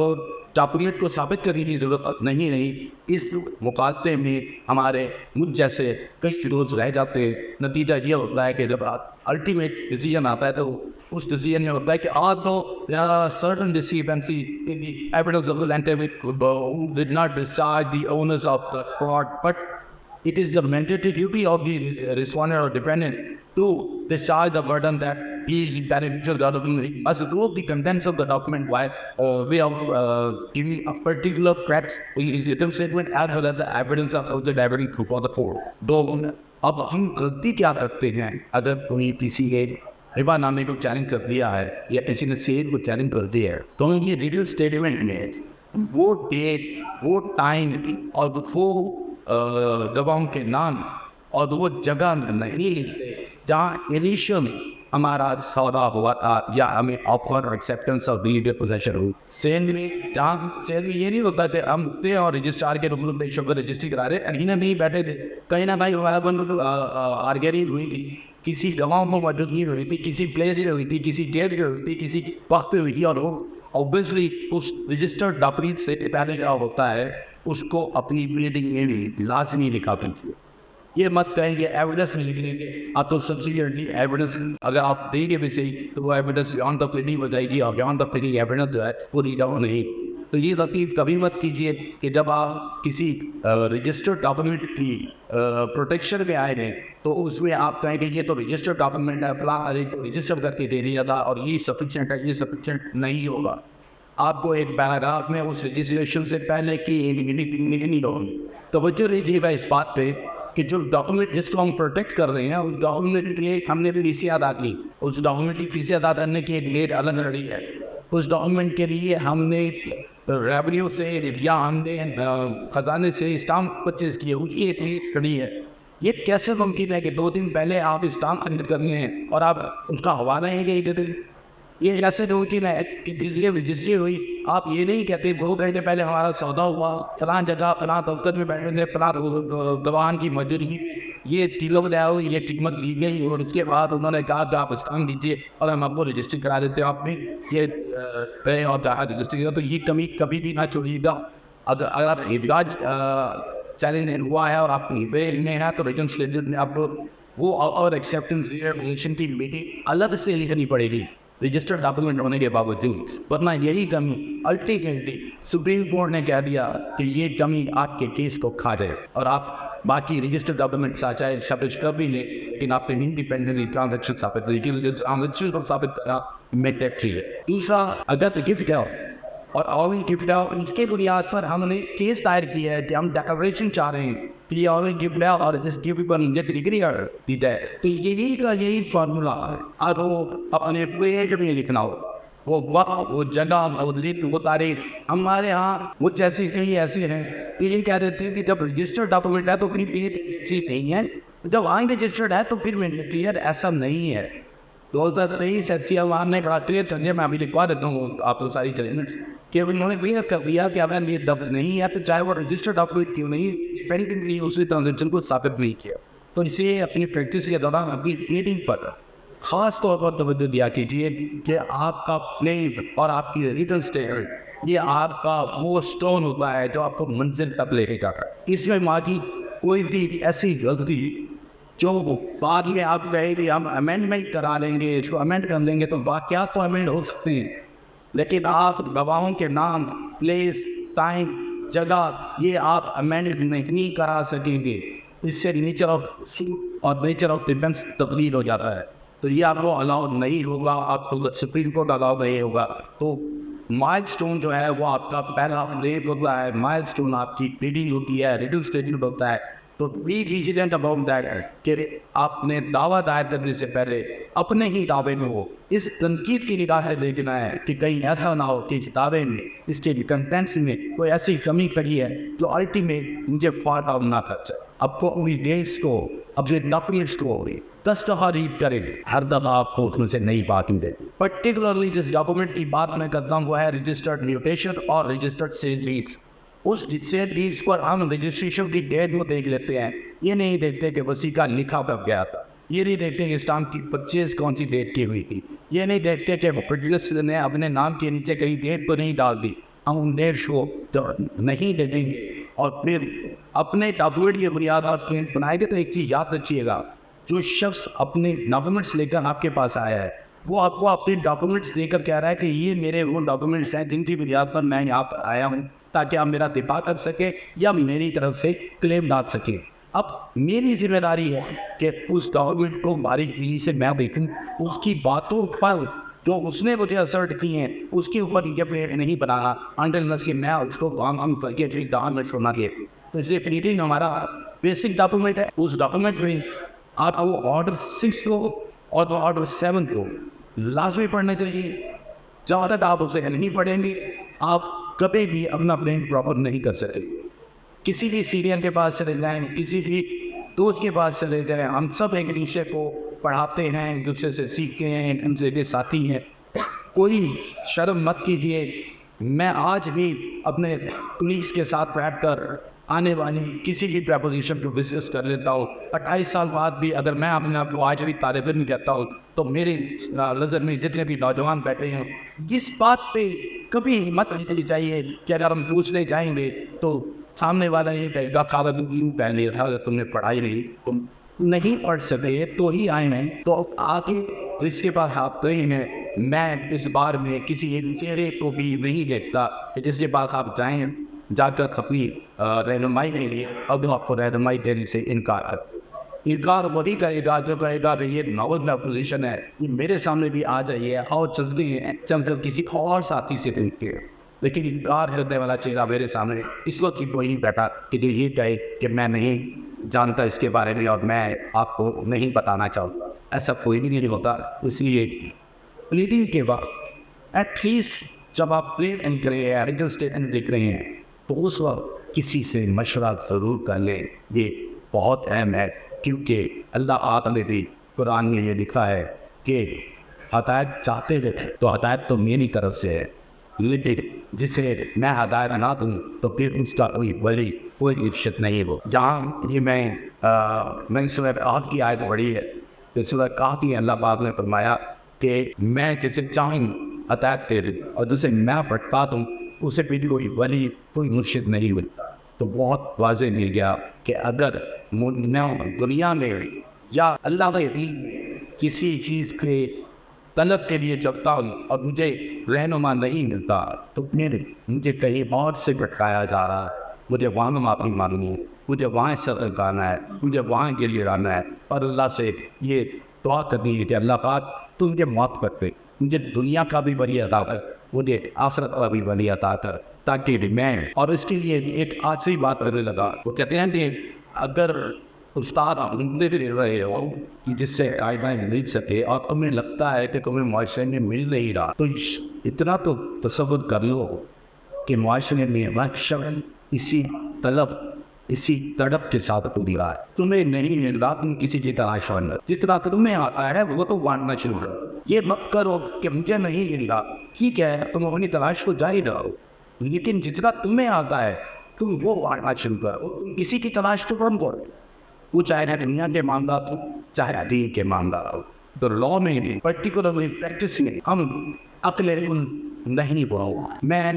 डॉक्यूमेंट को साबित करने की जरूरत नहीं रही। इस मुकाबले में हमारे मुझ जैसे कई फिरोज रह जाते हैं। नतीजा ये होता है कि जब अल्टीमेट डिसीजन आता है तो उस डिसीजन में होता है कि तो there are certain discrepancy in the evidence of the plaintiff who did not decide the owners of the fraud, but it is the mandatory duty of the respondent or dependent to discharge the burden that he is the beneficial document. He must prove the contents of the document by way of giving a particular facts in his written statement as well as the evidence of the diverting group of the court. तो अब हम गलती क्या करते हैं, अगर कोई किसी के रिबा नामे को चैलेंज कर दिया है या किसी ने सेल को चैलेंज कर दिया है तो हम ये रिटन स्टेटमेंट में वो डेट, वो टाइम और वो गवाहों के नाम और वो जगह नहीं लिखते जहाँ इनिशियल हमारा सौदा हुआ था या हमें ऑफर और एक्सेप्टेंस ऑफ डीड पोजेशन हुई। सेल में जहाँ सेल में ये नहीं होता कि हम थे और रजिस्ट्रार के रूप में शो रजिस्ट्री करा रहे, कहीं ना नहीं बैठे थे, कहीं ना कहीं हमारा बंद आर्गेनिंग हुई थी, किसी गवाहों में मौजूदगी हुई थी, किसी प्लेस में हुई थी, किसी डेट में हुई थी, किसी वक्त पे हुई थी, और वो ऑब्वियसली उस रजिस्टर्ड डॉक्यूमेंट से पहले क्या होता है उसको अपनी प्लीडिंग में भी लाजमी लिखा दीजिए। ये मत कहेंगे एविडेंस में लिख लेंगे, आप तो सब्सिडियरली एविडेंस अगर आप देंगे भी सही तो वो एविडेंस बियॉन्ड द प्लीडिंग हो जाएगी और बियॉन्ड द प्लीडिंग एविडेंस जो है वो रीड आउट नहीं। तो ये तकलीफ कभी मत कीजिए कि जब आप किसी रजिस्टर्ड डॉक्यूमेंट की प्रोटेक्शन में आए हैं तो उसमें आप कहेंगे ये तो रजिस्टर्ड डॉक्यूमेंट है, अरे तो रजिस्टर करके दे दिया था और ये सफिशिएंट है, ये सफिशिएंट नहीं होगा। आपको एक पैराग्राफ में उस रजिस्ट्रेशन से पहले की एक मीटिंग लिखनी होगी। तो वजह रहिएगा इस बात पे कि जो डॉक्यूमेंट जिसको हम प्रोटेक्ट कर रहे हैं उस डॉक्यूमेंट के लिए हमने भी फीसें अदा की, उस डॉक्यूमेंट की फीसें अदा करने की एक डेट अलग रही है। उस डॉक्यूमेंट के लिए हमने रेवेन्यू से या हमने खजाने से स्टाम्प परचेज किए, उसकी एक डेट खड़ी है। ये कैसे मुमकिन है कि 2 दिन पहले आप स्टाम्प खरीद करने हैं और आप उसका हवाला ही नहीं देते? ये ऐसे मुमकिन है कि जिसकी रजिस्ट्री हुई आप ये नहीं कहते 2 घंटे पहले हमारा सौदा हुआ, फलां जगह फलां दफ्तर में बैठे थे, फलां दवान की मौजूदगी, ये तीनों बताया ये कीमत ली गई और उसके बाद उन्होंने कहा कि आप स्टाम्प दीजिए और हम आपको रजिस्ट्री करा देते हैं। आपने ये और रजिस्ट्री किया तो ये कमी कभी भी ना छोड़िएगा। अगर इब्राज चैलेंज हुआ है और आप में है तो रिटर्न स्टेटमेंट में आपको वो और एक्सेप्टेंस रिलेशन की मीटिंग अलग से लिखनी पड़ेगी रजिस्टर्ड डॉक्यूमेंट होने के बावजूद, वरना यही कमी अल्टीमेटली सुप्रीम कोर्ट ने कह दिया कि ये कमी आपके केस को खा जाए और आप बाकी रजिस्टर्ड डॉक्यूमेंट्स आ चाहे शब्द कर भी लें लेकिन आपने इंडिपेंडेंटली ट्रांजेक्शन साबित ट्रांजेक्शन को साबित करना मैंडेटरी है। दूसरा, अगर गिफ्ट है और गिफ्ट है इसके बुनियाद पर हमने केस दायर किया है कि हम डेक्लेरेशन चाह रहे हैं कि ये और गिफ्ट है और इस गिफ्ट पर डिग्री दी जाए, तो यही का यही फार्मूला है। अब वो अपने पेज में लिखना हो वो वक्त, वो जगह, वो दिन, वो तारीख। हमारे यहाँ वो जैसे कई ऐसे हैं कि ये कह देते हैं कि जब रजिस्टर्ड डॉक्यूमेंट है तो अपनी पेज नहीं है, जब अनरजिस्टर्ड है तो फिर क्लियर ऐसा नहीं है। 2023 एचसीएमआर ने बड़ा क्लियर कर दिया, मैं अभी लिखवा देता हूँ आपको सारी चैलेंज, कि उन्होंने क्लियर कर दिया कि अगर ये दफ्ज नहीं है तो चाहे वो रजिस्टर्ड डॉक्यूमेंट क्यों नहीं, पेंडिंग उसी ट्रांजेक्शन को साबित नहीं किया। तो इसे अपनी प्रैक्टिस के दौरान अपनी रीडिंग पर ख़ास तौर पर तवज्जो दिया कीजिए कि आपका प्लेन और आपकी रिटर्न स्टेटमेंट ये आपका वो स्टोन होता है जो आपको मंजिल तक लेके जाता है। इसमें माजी कोई भी ऐसी गलती जो बाद में आप कहें कि हम अमेंडमेंट करा लेंगे, इसको अमेंड कर लेंगे, तो वाक़यात तो अमेंड हो सकते हैं, लेकिन आप गवाहों के नाम, प्लेस, टाइम, जगह ये आप अमेंड नहीं करा सकेंगे। इससे नेचर ऑफ और नेचर ऑफ डिफेंस तब्दील हो जाता है, तो ये आपको अलाउ नहीं होगा, आपको सुप्रीम कोर्ट अलाउ नहीं होगा। तो माइलस्टोन जो है वो आपका पहला लेप होता है, माइलस्टोन आपकी प्लीडिंग होती है, रिटन स्टेटमेंट होता है। तो बी विजिलेंट अबाउट दैट कि आपने दावा दायर करने से पहले अपने ही दावे में हो इस तनकीद की निगाह से देखना है कि कहीं ऐसा ना हो कि इस दावे में, इसके कंटेंट्स में कोई ऐसी कमी करी है जो अल्टीमेट मुझे फाल्ट आउट ना कर जाए। आपको अपनी डेट्स को, अपने डॉक्यूमेंट्स को 10 दफ़ा रीड करेंगे, हर दफ़ा आपको उसमें से नई बात मिलेगी। पर्टिकुलरली जिस डॉक्यूमेंट की बात मैं करता हूँ वो है रजिस्टर्ड म्यूटेशन और रजिस्टर्ड सेल लीड्स। उस सेल लीड्स पर हम रजिस्ट्रेशन की डेट को देख लेते हैं, ये नहीं देखते कि वसीका लिखा कब गया था, ये नहीं देखते कि स्टाम्प की परचेज कौन सी डेट की हुई थी, ये नहीं देखते कि प्रोड्यूसर ने अपने नाम के नीचे कहीं डेट तो नहीं डाल दी। हम उन डेट्स को तो नहीं देखेंगे और फिर अपने डॉक्यूमेंट की बुनियाद पर प्रिंट बनाएंगे। तो एक चीज़ याद रखिएगा, जो शख्स अपने डॉक्यूमेंट्स लेकर आपके पास आया है वो आपको अपने डॉक्यूमेंट्स देकर कह रहा है कि ये मेरे वो डॉक्यूमेंट्स हैं जिनकी बुनियाद पर मैं यहाँ पर आया हूँ ताकि आप मेरा दिफा कर सके या मेरी तरफ से क्लेम डाल सके। अब मेरी जिम्मेदारी है कि उस डॉक्यूमेंट को बारीकी से मैं देखूँ, उसकी बातों पर जो उसने मुझे असर्ट की हैं उसके ऊपर ये नहीं बनाना अंडर कि मैं उसको काम करके फिर डॉक्यूमेंट होना के। तो इसलिए प्लीडिंग हमारा बेसिक डॉक्यूमेंट है। उस डॉक्यूमेंट में आप वो ऑर्डर 6 को और ऑर्डर 7 को लाजमी पढ़ना चाहिए। जहाँ तक आप उसे नहीं पढ़ेंगे आप कभी भी अपना प्लान प्रॉपर नहीं कर सकते। किसी भी सीनियर के पास चले जाएँ, किसी भी दोस्त के पास चले जाएँ, हम सब एक दूसरे को पढ़ाते हैं, एक दूसरे से सीखते हैं, एक दूसरे के साथी हैं। कोई शर्म मत कीजिए। मैं आज भी अपने पुलिस के साथ बैठ कर आने वाली किसी भी प्रपोजिशन को डिस्कस कर लेता हूँ। 28 साल बाद भी अगर मैं अपने आप को आज भी तालिब इल्म कहता हूँ तो मेरे नज़र में जितने भी नौजवान बैठे हैं इस बात पे कभी हिम्मत नहीं चली चाहिए कि अगर हम पूछने जाएंगे तो सामने वाला ये कहेगा कागज यूँ पहन लिया था, तुमने पढ़ाई नहीं, तुम नहीं पढ़ सके तो ही आए हैं। तो आगे जिसके पास आप गए हैं, मैं इस बार में किसी एक चेहरे को भी नहीं देखता कि जिसके पास आप जाएँ जाकर अपनी रहनुमाई के लिए अब आपको रहनुमाई देने से इनकार वही करेगा जो कहेगा कि ये नॉवल अपोजिशन है, ये मेरे सामने भी आ जाइए और चलते हैं, चलकर किसी और साथी से पूछते हैं। लेकिन इनकार करने वाला चेहरा मेरे सामने इस वक्त की कोई नहीं बैठा कि जो ये कहे कि मैं नहीं जानता इसके बारे में और मैं आपको नहीं बताना चाहूँगा, ऐसा कोई भी नहीं होता। इसलिए प्लीडिंग के बाद एटलीस्ट जब आप प्लेन एंड करें या रिटन स्टेटमेंट लिख रहे हैं तो उस वक्त किसी से मशवरा ज़रूर कर लें, ये बहुत अहम है। क्योंकि अल्लाह पाक ने भी कुरान में ये लिखा है कि हदायत चाहते थे तो हदायत तो मेरी तरफ से है, लेकिन जिसे मैं हदायत ना दूँ तो फिर उसका कोई वली कोई इज्जत नहीं हो। जहाँ ये मैं इस वक्त आप की आयत पढ़ी है, इस वक्त काफ़ी अल्लाह पाक ने फरमाया कि मैं जिसे चाहूँ हदायत दे दूँ और जिसे मैं भटका दूँ उसे भी कोई वली कोई मुर्शिद नहीं होता। तो बहुत वाज़ेह मिल गया कि अगर मैं दुनिया में या अल्लाह के किसी चीज़ के तलब के लिए चलता हूँ और मुझे रहनुमा नहीं मिलता तो फिर मुझे कहीं और से भटकाया जा रहा है, मुझे वहाँ माफ़ी मांगनी है, मुझे वहाँ सर गाना है, मुझे वहाँ गिर गिराना है और अल्लाह से ये दुआ करनी है कि अल्लाह पाक तुम मुझे माफ़ कर दे, मुझे दुनिया का भी बड़ी अता कर, मुझे आखिरत का भी बड़ी अता कर, ताकि मैं और इसके लिए एक आखिरी बात करने लगा। वो कहते हैं कि अगर उस्ताद ढूंढते भी रहे हो कि जिससे आइडिया मिल सके और तुम्हें लगता है कि तुम्हें मुआशरे में मिल नहीं रहा तो इतना तो तसव्वुर कर लो कि मुआशरे में वह शख्स इसी तलब اسی تڑپ کے ساتھ تو دیا ہے. تمہیں نہیں ملتا تم کسی کی تلاش کرنا, جتنا تمہیں آتا ہے وہ تو بانٹنا شروع کرو. یہ مت کرو کہ مجھے نہیں مل رہا, ٹھیک ہے تم اپنی تلاش کو جاری رہو, لیکن جتنا تمہیں آتا ہے تم وہ بانٹنا شروع کرو. تم کسی کی تلاش کو کم کرو, وہ چاہے دنیا کے معاملات ہو چاہے دین کے معاملات ہو. تو لا میں بھی پرٹیکولرلی پریکٹس میں ہم عقل علم نہیں بڑھاؤ. میں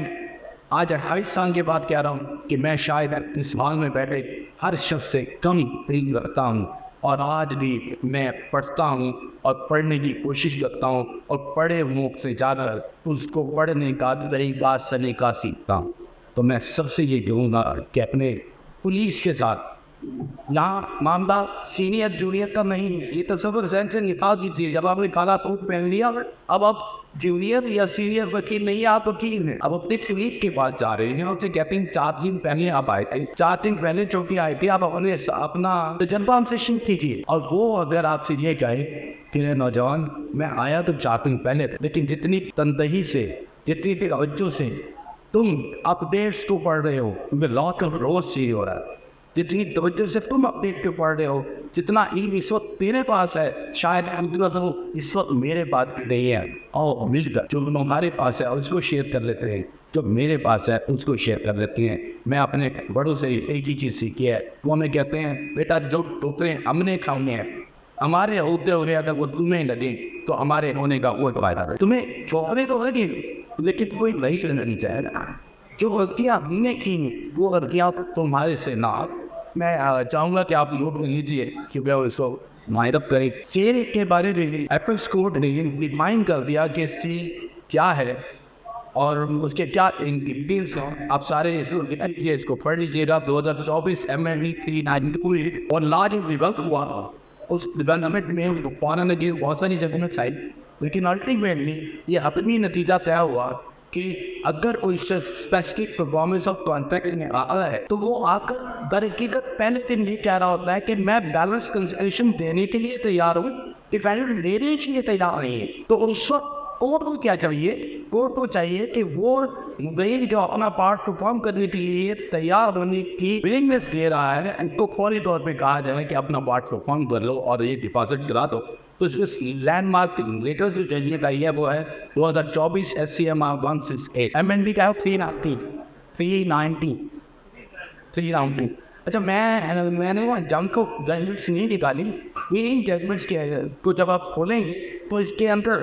آج 28 سال کے بعد کہہ رہا ہوں کہ میں شاید اس حال میں بیٹھے ہر شخص سے کم علم رکھتا ہوں, اور آج بھی میں پڑھتا ہوں اور پڑھنے کی کوشش کرتا ہوں, اور پڑھے منہ سے جا کر اس کو پڑھنے کا طریقہ سلیقہ سیکھتا ہوں. تو میں سب سے یہ کہوں گا کہ اپنے پولیس کے ساتھ یہاں معاملہ سینئر جونیئر کا نہیں ہے. یہ تصور ذہن سے نکال دیجیے. جب آپ نے کالا کوٹ پہن لیا اب آپ جونیئر یا سینئر وکیل نہیں, آپ وکیل ہیں. اب اپنے کلیگ کے پاس جا رہے ہیں, اسے کہتے ہیں 4 دن پہلے آپ آئے تھے, 4 دن پہلے چوکی آئے تھے, آپ اپنا تجربہ ہم سے شیئر کیجیے. اور وہ اگر آپ سے یہ کہے کہ نوجوان میں آیا تو 4 دن پہلے تھے, لیکن جتنی تندہی سے جتنی توجہ سے تم اپڈیٹس کو پڑھ رہے ہو, تمہیں لا کا روز چاہیے ہو رہا ہے, جتنی توجہ سے تم اپڈیٹ کو پڑھ رہے ہو, جتنا علم اس وقت تیرے پاس ہے شاید اتنا تو اس وقت میرے پاس نہیں ہے. اور مل کر جو ہمارے پاس ہے اس کو شیئر کر لیتے ہیں, جو میرے پاس ہے اس کو شیئر کر لیتے ہیں. میں اپنے بڑوں سے ایک ہی چیز سیکھی ہے, وہ ہمیں کہتے ہیں بیٹا جو ٹوکرے ہم نے کھانے ہیں ہمارے ہوتے ہوئے اگر وہ تمہیں لگے تو ہمارے ہونے کا وہ فائدہ ہے. تمہیں ٹوکرے تو لگے لیکن کوئی نہیں نہیں چاہے گا. جو غلطیاں ہم نے کی وہ غلطیاں تمہارے سے نہ. میں چاہوں گا کہ آپ نوٹ کر لیجیے کہ میں اس کو مائنڈ اپ کریں. شیر کے بارے میں ایپیکس کورٹ نے ڈیفائن کر دیا کہ شیر کیا ہے اور اس کے کیا انگریڈینٹس ہیں. آپ سارے اس کو لکھ لیجیے, اس کو پڑھ لیجیے گا. 2024 MND 392 اور لارج ڈیولپ ہوا. اس ڈیولپمنٹ میں پرانا لگے بہت ساری جگہ سائڈ, لیکن الٹیمیٹلی یہ اپنی نتیجہ طے ہوا کہ اگر کوئی اسپیسیفک پرفارمنس آف کانٹریکٹ میں آ ہے تو وہ آ کر در حقیقت پہلے دن یہ کہہ رہا ہوتا ہے کہ میں بیلنس کنسیڈریشن دینے کے لیے تیار ہوں, ڈیفینڈنٹ لینے کے لیے تیار نہیں ہے. تو اس وقت کورٹ کو کیا چاہیے, کورٹ کو چاہیے کہ وہ مدعی جو اپنا پارٹ پرفارم کرنے کے لیے تیار ہونے کی ولنگنیس دے رہا ہے ان کو فوری طور پہ کہا جائے کہ اپنا پارٹ پرفارم کر لو اور یہ ڈپازٹ کرا دو. تو اس لینڈ مارک لیٹر سے ججمنٹ آئی ہے وہ ہے 2024 SCMR 168 MND کا ہے 390. اچھا میں نے جنگ کو ججمنٹس نہیں نکالی. ان ججمنٹس کے کو جب آپ کھولیں گے تو اس کے اندر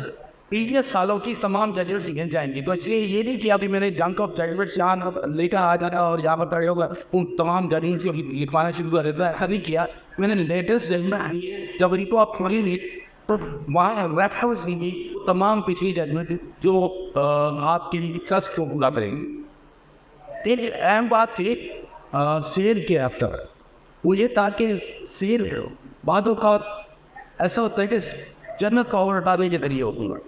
پریویس سالوں کی تمام ججمنٹس گر جائیں گی. تو اس لیے یہ نہیں کیا کہ میں نے جنگ آف ججمنٹس یہاں لے کر آ جانا اور یہاں پر کھڑے ہوگا ان تمام ججمنٹس کو لکھوانا شروع کر دیتا ہے. ایسا نہیں کیا. میں نے لیٹسٹ ججمنٹ جب ان کو آپ کھولیں گے تو وہاں ریفرنس نہیں کی تمام پچھلی ججمنٹ جو آپ کی ٹرسٹ کو پورا کریں گے. ایک اہم بات تھی شیر کے آفٹر, وہ یہ تھا کہ شیر بعض اوقات ایسا ہوتا ہے کہ جنرل پاور ہٹانے کے ذریعے ہوتا ہے.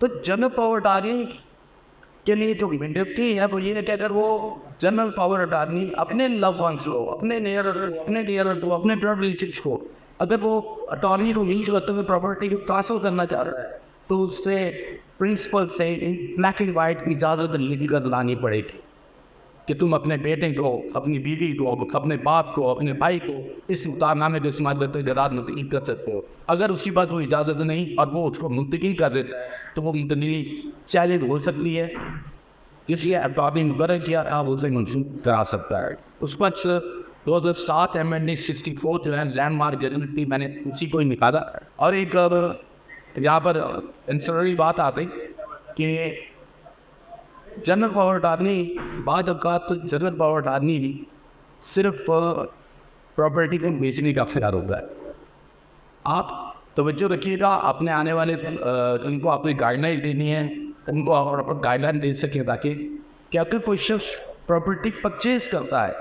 تو جنرل پاور ہٹانے کے لیے جو مینڈیٹری ہے وہ یہ ہے کہ اگر وہ جنرل پاور ہٹانی اپنے لو ونس کو, اپنے نیئر کو, اپنے بلڈ ریلیٹیوز کو, اگر وہ اٹارنی کو یوز کرتے ہوئے پراپرٹی کو ٹرانسفر کرنا چاہ رہا ہے تو اس سے پرنسپل سے بلیک اینڈ وائٹ کی اجازت لے کر لانی پڑے گی کہ تم اپنے بیٹے کو, اپنی بیوی کو, اپنے باپ کو, اپنے بھائی کو اس مطالعے کو استعمال کرتے ہوئے جائیداد منتقل کر سکتے ہو. اگر اس کے بعد کوئی اجازت نہیں اور وہ اس کو منتقل کر دیتا ہے تو وہ منتقلی چیلنج ہو سکتی ہے, جس لیے ابٹابنگ وغیرہ کیا آپ اسے منسوخ کرا سکتا ہے. اس پر 2007 MND 64 جو ہے لینڈ مارک ججمنٹ تھی, میں نے اسی کو ہی نکالا. اور ایک یہاں پر انسرری بات آتی کہ جنرل پاور ہٹانی بعض اوقات جنرل پاور ہٹانی صرف پراپرٹی کو بیچنے کا خیال ہوتا ہے. آپ توجہ رکھیے گا, اپنے آنے والے ان کو آپ کو گائیڈ لائن دینی ہے, ان کو آپ گائیڈ لائن دے سکیں تاکہ کہ اگر کوئی شخص پراپرٹی پرچیز کرتا ہے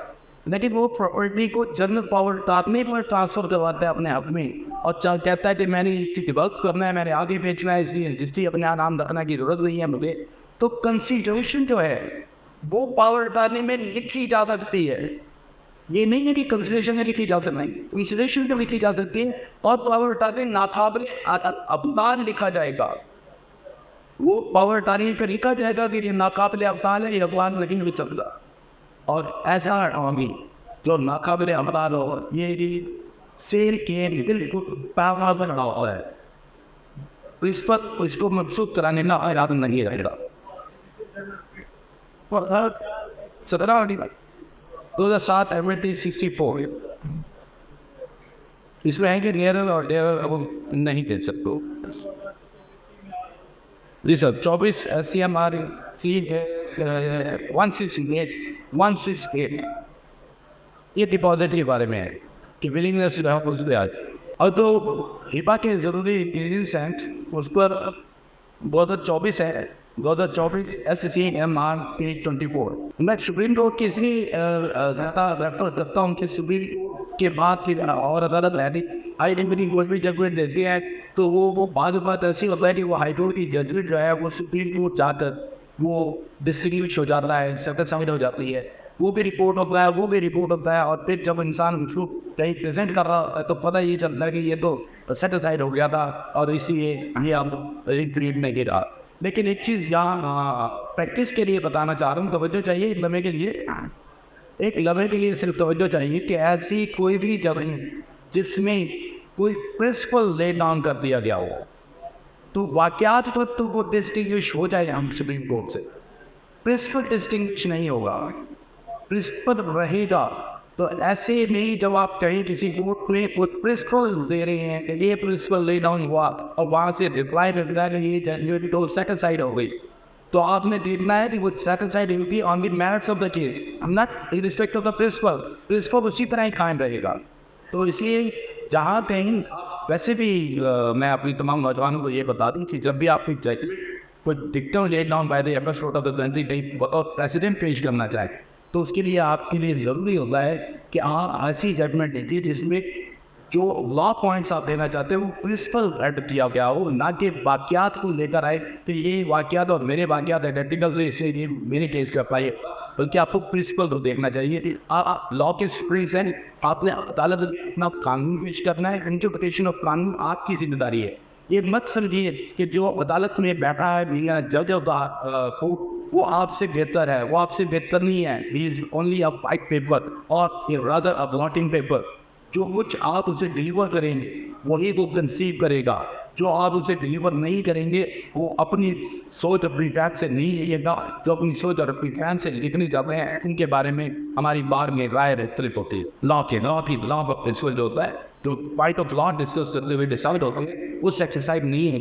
لیکن وہ پراپرٹی کو جنرل پاور ہٹانے پر ٹرانسفر کرواتا ہے اپنے حق میں اور کہتا ہے کہ میں نے اس کی ڈیولپ کرنا ہے, میں نے آگے بیچنا ہے, اس لیے رجسٹری اپنے نام رکھنے کی ضرورت نہیں ہے مجھے, تو کنسیڈریشن جو ہے وہ پاور ہٹانے میں لکھی جا سکتی ہے. یہ نہیں ہے کہ کنسیڈریشن میں لکھی جا سکتی ہے, کنسیڈریشن میں لکھی جا سکتی ہے اور پاور ہٹانے ناقابل ابطال لکھا جائے گا. وہ پاور ہٹانے پہ لکھا جائے گا کہ یہ ناقابل ابطال ہے, یہ ابطال نہیں ہو سکتا. اور ایسا ہوگی जो नाकाबिले अमदार हो, ये शेर के बिल्कुल पैमा बना हुआ है। तो इस वक्त इसको मकसूद कराने का इरादा नहीं रहेगा। 2007 एवरेज 64 इसमें है कि नियर और डेयर वो नहीं दे सकते जी सर। 24 CMR 168 ये डिपॉजिट के बारे में है कि विलिंगनेस आज और तो हिबा के ज़रूरी इंग्रीडियंट्स हैं उस पर 2024 है 2024 SCMR 24। मैं सुप्रीम कोर्ट की इसलिए ज़्यादा रेफर करता हूँ कि सुप्रीम के बाद फिर और अदालत है हाई रेवेन्यू कोर्ट भी जजमेंट देती है तो वो बात ऐसी होता है कि वो हाई कोर्ट की जजमेंट जो है वो सुप्रीम कोर्ट जाकर वो डिस्ट्रीब्यूट हो जाता है, सेटिस्फाइड हो जाती है, वो भी रिपोर्ट होता है और फिर जब इंसान उसको कहीं प्रेजेंट कर रहा है तो पता ये चलता है कि ये तो सेटिस्फाइड हो गया था और इसलिए ये अब रिक्रिएट नहीं गिरा। लेकिन एक चीज़ यहाँ प्रैक्टिस के लिए बताना चाह रहा हूँ, तवज्जो चाहिए एक लम्हे के लिए, एक लम्हे के लिए सिर्फ तवज्जो चाहिए कि ऐसी कोई भी जगह जिसमें कोई प्रिंसिपल ले डाउन कर दिया गया हो तो वाक़यात तो वो डिस्टिंग्विश हो जाए हम सुप्रीम कोर्ट से, प्रिंसिपल डिस्टिंग्विश नहीं होगा, प्रिंसिपल रहेगा। तो ऐसे नहीं जब आप कहीं किसी कोर्ट में कोई प्रिंसिपल दे रहे हैं कि ये प्रिंसिपल ले डाउन हुआ और वहाँ से रिप्लाई मिलता है कि ये जजमेंट तो सेकंड साइड हो गई, तो आपने देखना है कि वो सेकंड साइड होगी on the merits of the case, not in respect of the principle उसी तरह ही कायम रहेगा। तो इसलिए जहाँ कहीं वैसे भी मैं अपनी तमाम नौजवानों को ये बता दूँ कि जब भी आप कोई dictum laid down by the efforts of the country कहीं प्रेसिडेंट पेश करना चाहे तो उसके लिए आपके लिए ज़रूरी होता है कि आप ऐसी जजमेंट दीजिए जिसमें जो लॉ पॉइंट्स आप देना चाहते हैं वो प्रिंसिपल ऐड किया गया हो, ना कि वाक़यात को लेकर आए कि ये वाक़यात और मेरे वाक़यात आइडेंटिकल है इसलिए ये मेरे केस का अप्लाई है, बल्कि आपको प्रिंसिपल को देखना चाहिए। आप लॉ के स्टूडेंट्स हैं, आपने अदालत में अपना कानून पेश करना है, इंटरप्रिटेशन ऑफ कानून आपकी जिम्मेदारी है। ये मत समझिए कि जो अदालत में बैठा है जज ऑफ द कोर्ट वो आपसे बेहतर है, वो आपसे बेहतर नहीं है, he is only a white paper और रादर अ ब्लॉटिंग पेपर। जो कुछ आप उसे डिलीवर करेंगे वही वो कंसीव करेगा, जो आप उसे डिलीवर नहीं करेंगे वो अपनी सोच अपनी फैन से नहीं लिएगा, जो अपनी सोच और अपनी फैन से लिखने जाते हैं उनके बारे में हमारी बार में राय मुख्तलिफ होती है। लॉ का प्रिंसिपल जो होता है जो पार्ट ऑफ लॉ डिस्कस करते हुए डिसाइड होते हैं वो सेटिस्फाइड नहीं है।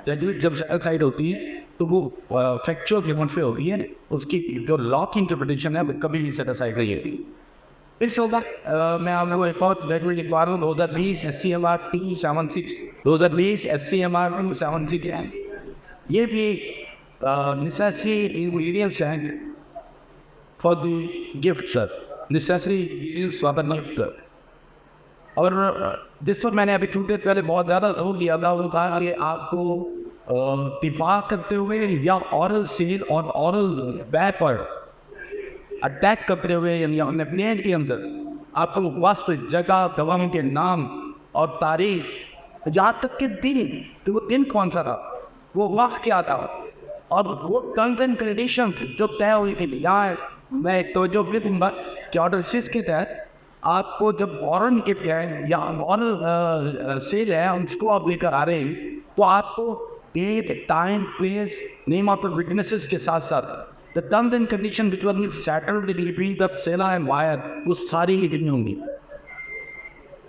जब सेटिस्फाइड होती है तो वो फैक्चुअल गिवन पे होती है, उसकी जो लॉ की इंटरप्रिटेशन है वो कभी भी सेटिस्फाइड नहीं होती। फिर होगा मैं आपको एक और डेडमेंट लिखवा रहा हूँ 2020 SCMR 276 2020 SCMR 276 है। ये भी नेसेसरी इंग्रीडियंट्स हैं for the gift sir, necessary ingredients for the gift. और जिस पर मैंने अभी थोड़ी देर पहले बहुत ज़्यादा जोर दिया था वो था कि आपको दिफा करते हुए या ऑरल सेल और ऑरल बै पर अटैक करते हुए यानी अपने प्लेन के अंदर आपको वक्त जगह गवाहों के नाम और तारीख यहाँ तक के दिन, तो वो दिन कौन सा था, वो वक्त क्या था और वो टर्म्स एंड कंडीशन जो तय हुई थी। यहाँ मैं तो जो भी दूँगा कि ऑर्डर 6 के तहत आपको जब वारंट गिफ्ट है या वारंट सेल है उसको आप लेकर आ रहे हैं तो आपको date time place name of the witnesses के साथ साथ the terms and condition which were settled delivery the seller and buyer वो सारी लिखनी होंगी।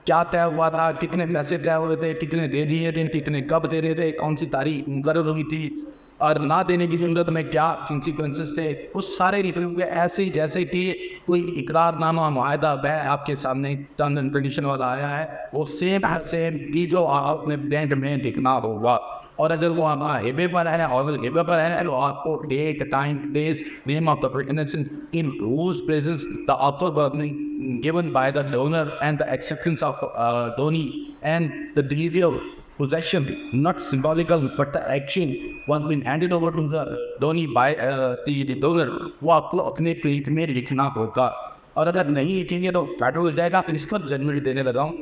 क्या तय हुआ था, कितने पैसे तय हुए थे, कितने दे दिए थे, कितने कब दे रहे थे, कौन सी तारीख मुकर्रर हुई थी और ना देने की जरूरत में क्या कॉन्सिक्वेंसेस थे, वो सारे लिखे हुए ऐसे ही जैसे कि कोई इकरारनामा मुआहदा बै आपके सामने टर्म्स एंड कंडीशन वाला आया है वो सेम भी जो आपने बैंक में लिखना होगा। और अगर वो हमारा हिबे पर है और हिबे पर है तो आपको date time place name of the witness in whose presence the offer was given by the donor and the acceptance of donee and the delivery of possession, not symbolical but the action was been handed over to the donee by the donor, वो आपको अपने plate में लिखना होगा। और अगर नहीं लिखेंगे तो फैट हो जाएगा। इस पर जजमेंट देने लगा हूँ।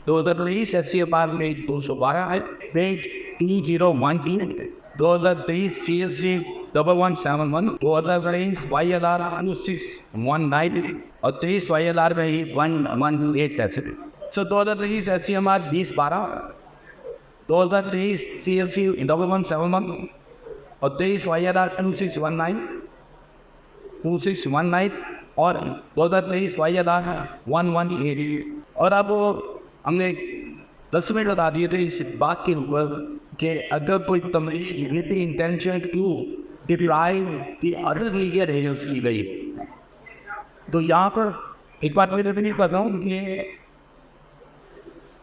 तो उधर SCMR में 212 है, पेज 2013 2023 CSG 1171, 23 YLR 2619 और 23 YLR में ही 118 ऐसे। सो 2023 SCMR 2012, 2023 CLC 1171 और 23 YLR 2619 और 2023 YLR 118। और अब हमने 10 मिनट बता दिए थे इस बात के ऊपर कि अगर कोई तमरीज with intention to deprive the other legal agents की गई, तो यहाँ पर एक बात मैं डेफिनेट कर रहा हूँ कि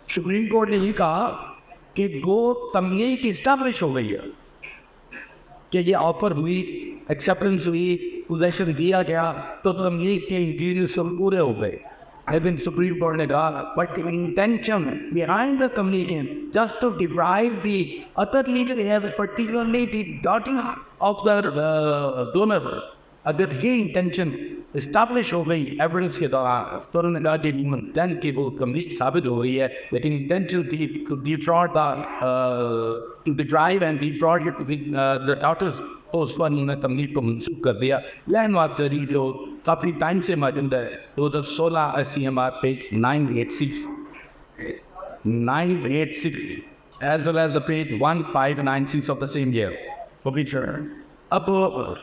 सुप्रीम कोर्ट ने ये कहा कि वो तमरीज इस्टेब्लिश हो गई है कि ये ऑफर हुई, एक्सेप्टेंस हुई, पोजेशन दिया गया, तो तमरीज के इंग्रीडियंट्स पूरे हो गए। Even Supreme Court ने कहा, but the intention behind the communication just to deprive the other legal heirs, particularly the daughter of the donor, अगर ये इंटेंशन इस्टेब्लिश हो गई एविडेंस के दौरान, तो उन्होंने कहा कि इंटेंट की वो कम्युनिस्ट साबित हो गई है, लेकिन इंटेंशन थी to defraud to deprive and defraud the daughters, तो उस पर उन्होंने तमलीग को मंसूख कर दिया। लैंड वापसी जो काफ़ी टाइम से मौजूद है, 2016 SCMR page 986 as well as the page 1596 of the same year for which अब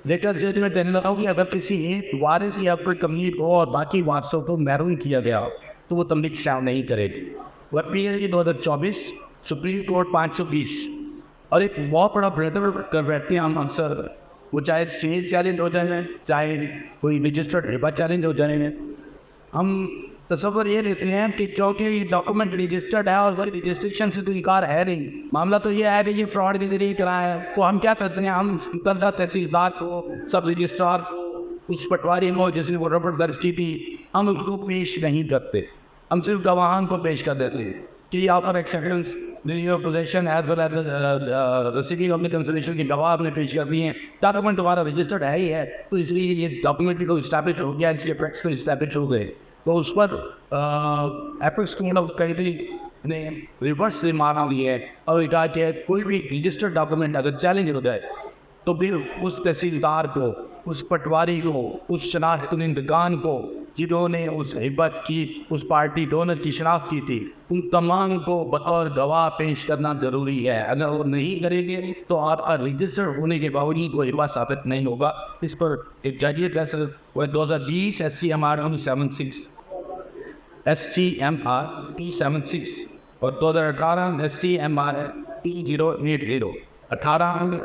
लेटेस्ट जजमेंट देने लगा कि अगर किसी एक वारिस या फिर तमलीग हो और बाकी वारसों को महरूम किया गया तो वो तमलीग स्टैम्प नहीं करेगी। वह पी 2024 सुप्रीम कोर्ट 520 और एक बहुत बड़ा ब्रदर कर रहते हैं हम अक्सर, वो चाहे सेल चैलेंज हो जाए, चाहे कोई रजिस्टर्ड रिबा चैलेंज हो जाए, हम तस्वर ये लेते हैं कि क्योंकि ये डॉक्यूमेंट रजिस्टर्ड है और अगर रजिस्ट्रेशन से तो इनकार है नहीं, मामला तो ये है कि ये फ्रॉड के जरिए करा है, तो हम क्या करते हैं, हम मुकद्दर तहसीलदार को, सब रजिस्ट्रार को, उस पटवारी को जिसने वो रिपोर्ट दर्ज की थी, हम उसको पेश नहीं करते, हम सिर्फ गवाहान को पेश कर देते हैं कि यहाँ पर acceptance possession as well as receiving of the consideration की गवाह आपने पेश कर दी हैं, डॉक्यूमेंट तुम्हारा रजिस्टर्ड है ही है, तो इसलिए ये डॉक्यूमेंट को इस्टेब्लिश हो गया, इसके फैक्ट्स को इस्टेब्लिश हो गए। तो उस पर एपेक्स कोर्ट ऑफ क्रेडिट ने रिवर्स से माना लिया है और कहा कि कोई भी रजिस्टर्ड डॉक्यूमेंट अगर चैलेंज हो जाए तो फिर उस तहसीलदार को, उस पटवारी को, उस शनाख्त दुकान को जिन्होंने उस हिब्बत की, उस पार्टी डोनर की शनाख्त की थी, उन तमाम को बतौर गवाह पेश करना ज़रूरी है। अगर वो नहीं करेंगे तो आपका रजिस्टर्ड होने के बावजूद वो हिब्बत साबित नहीं होगा। इस पर एक जजिए फैसला 2020 SCMR 276 और 2018 SCMR 2080 18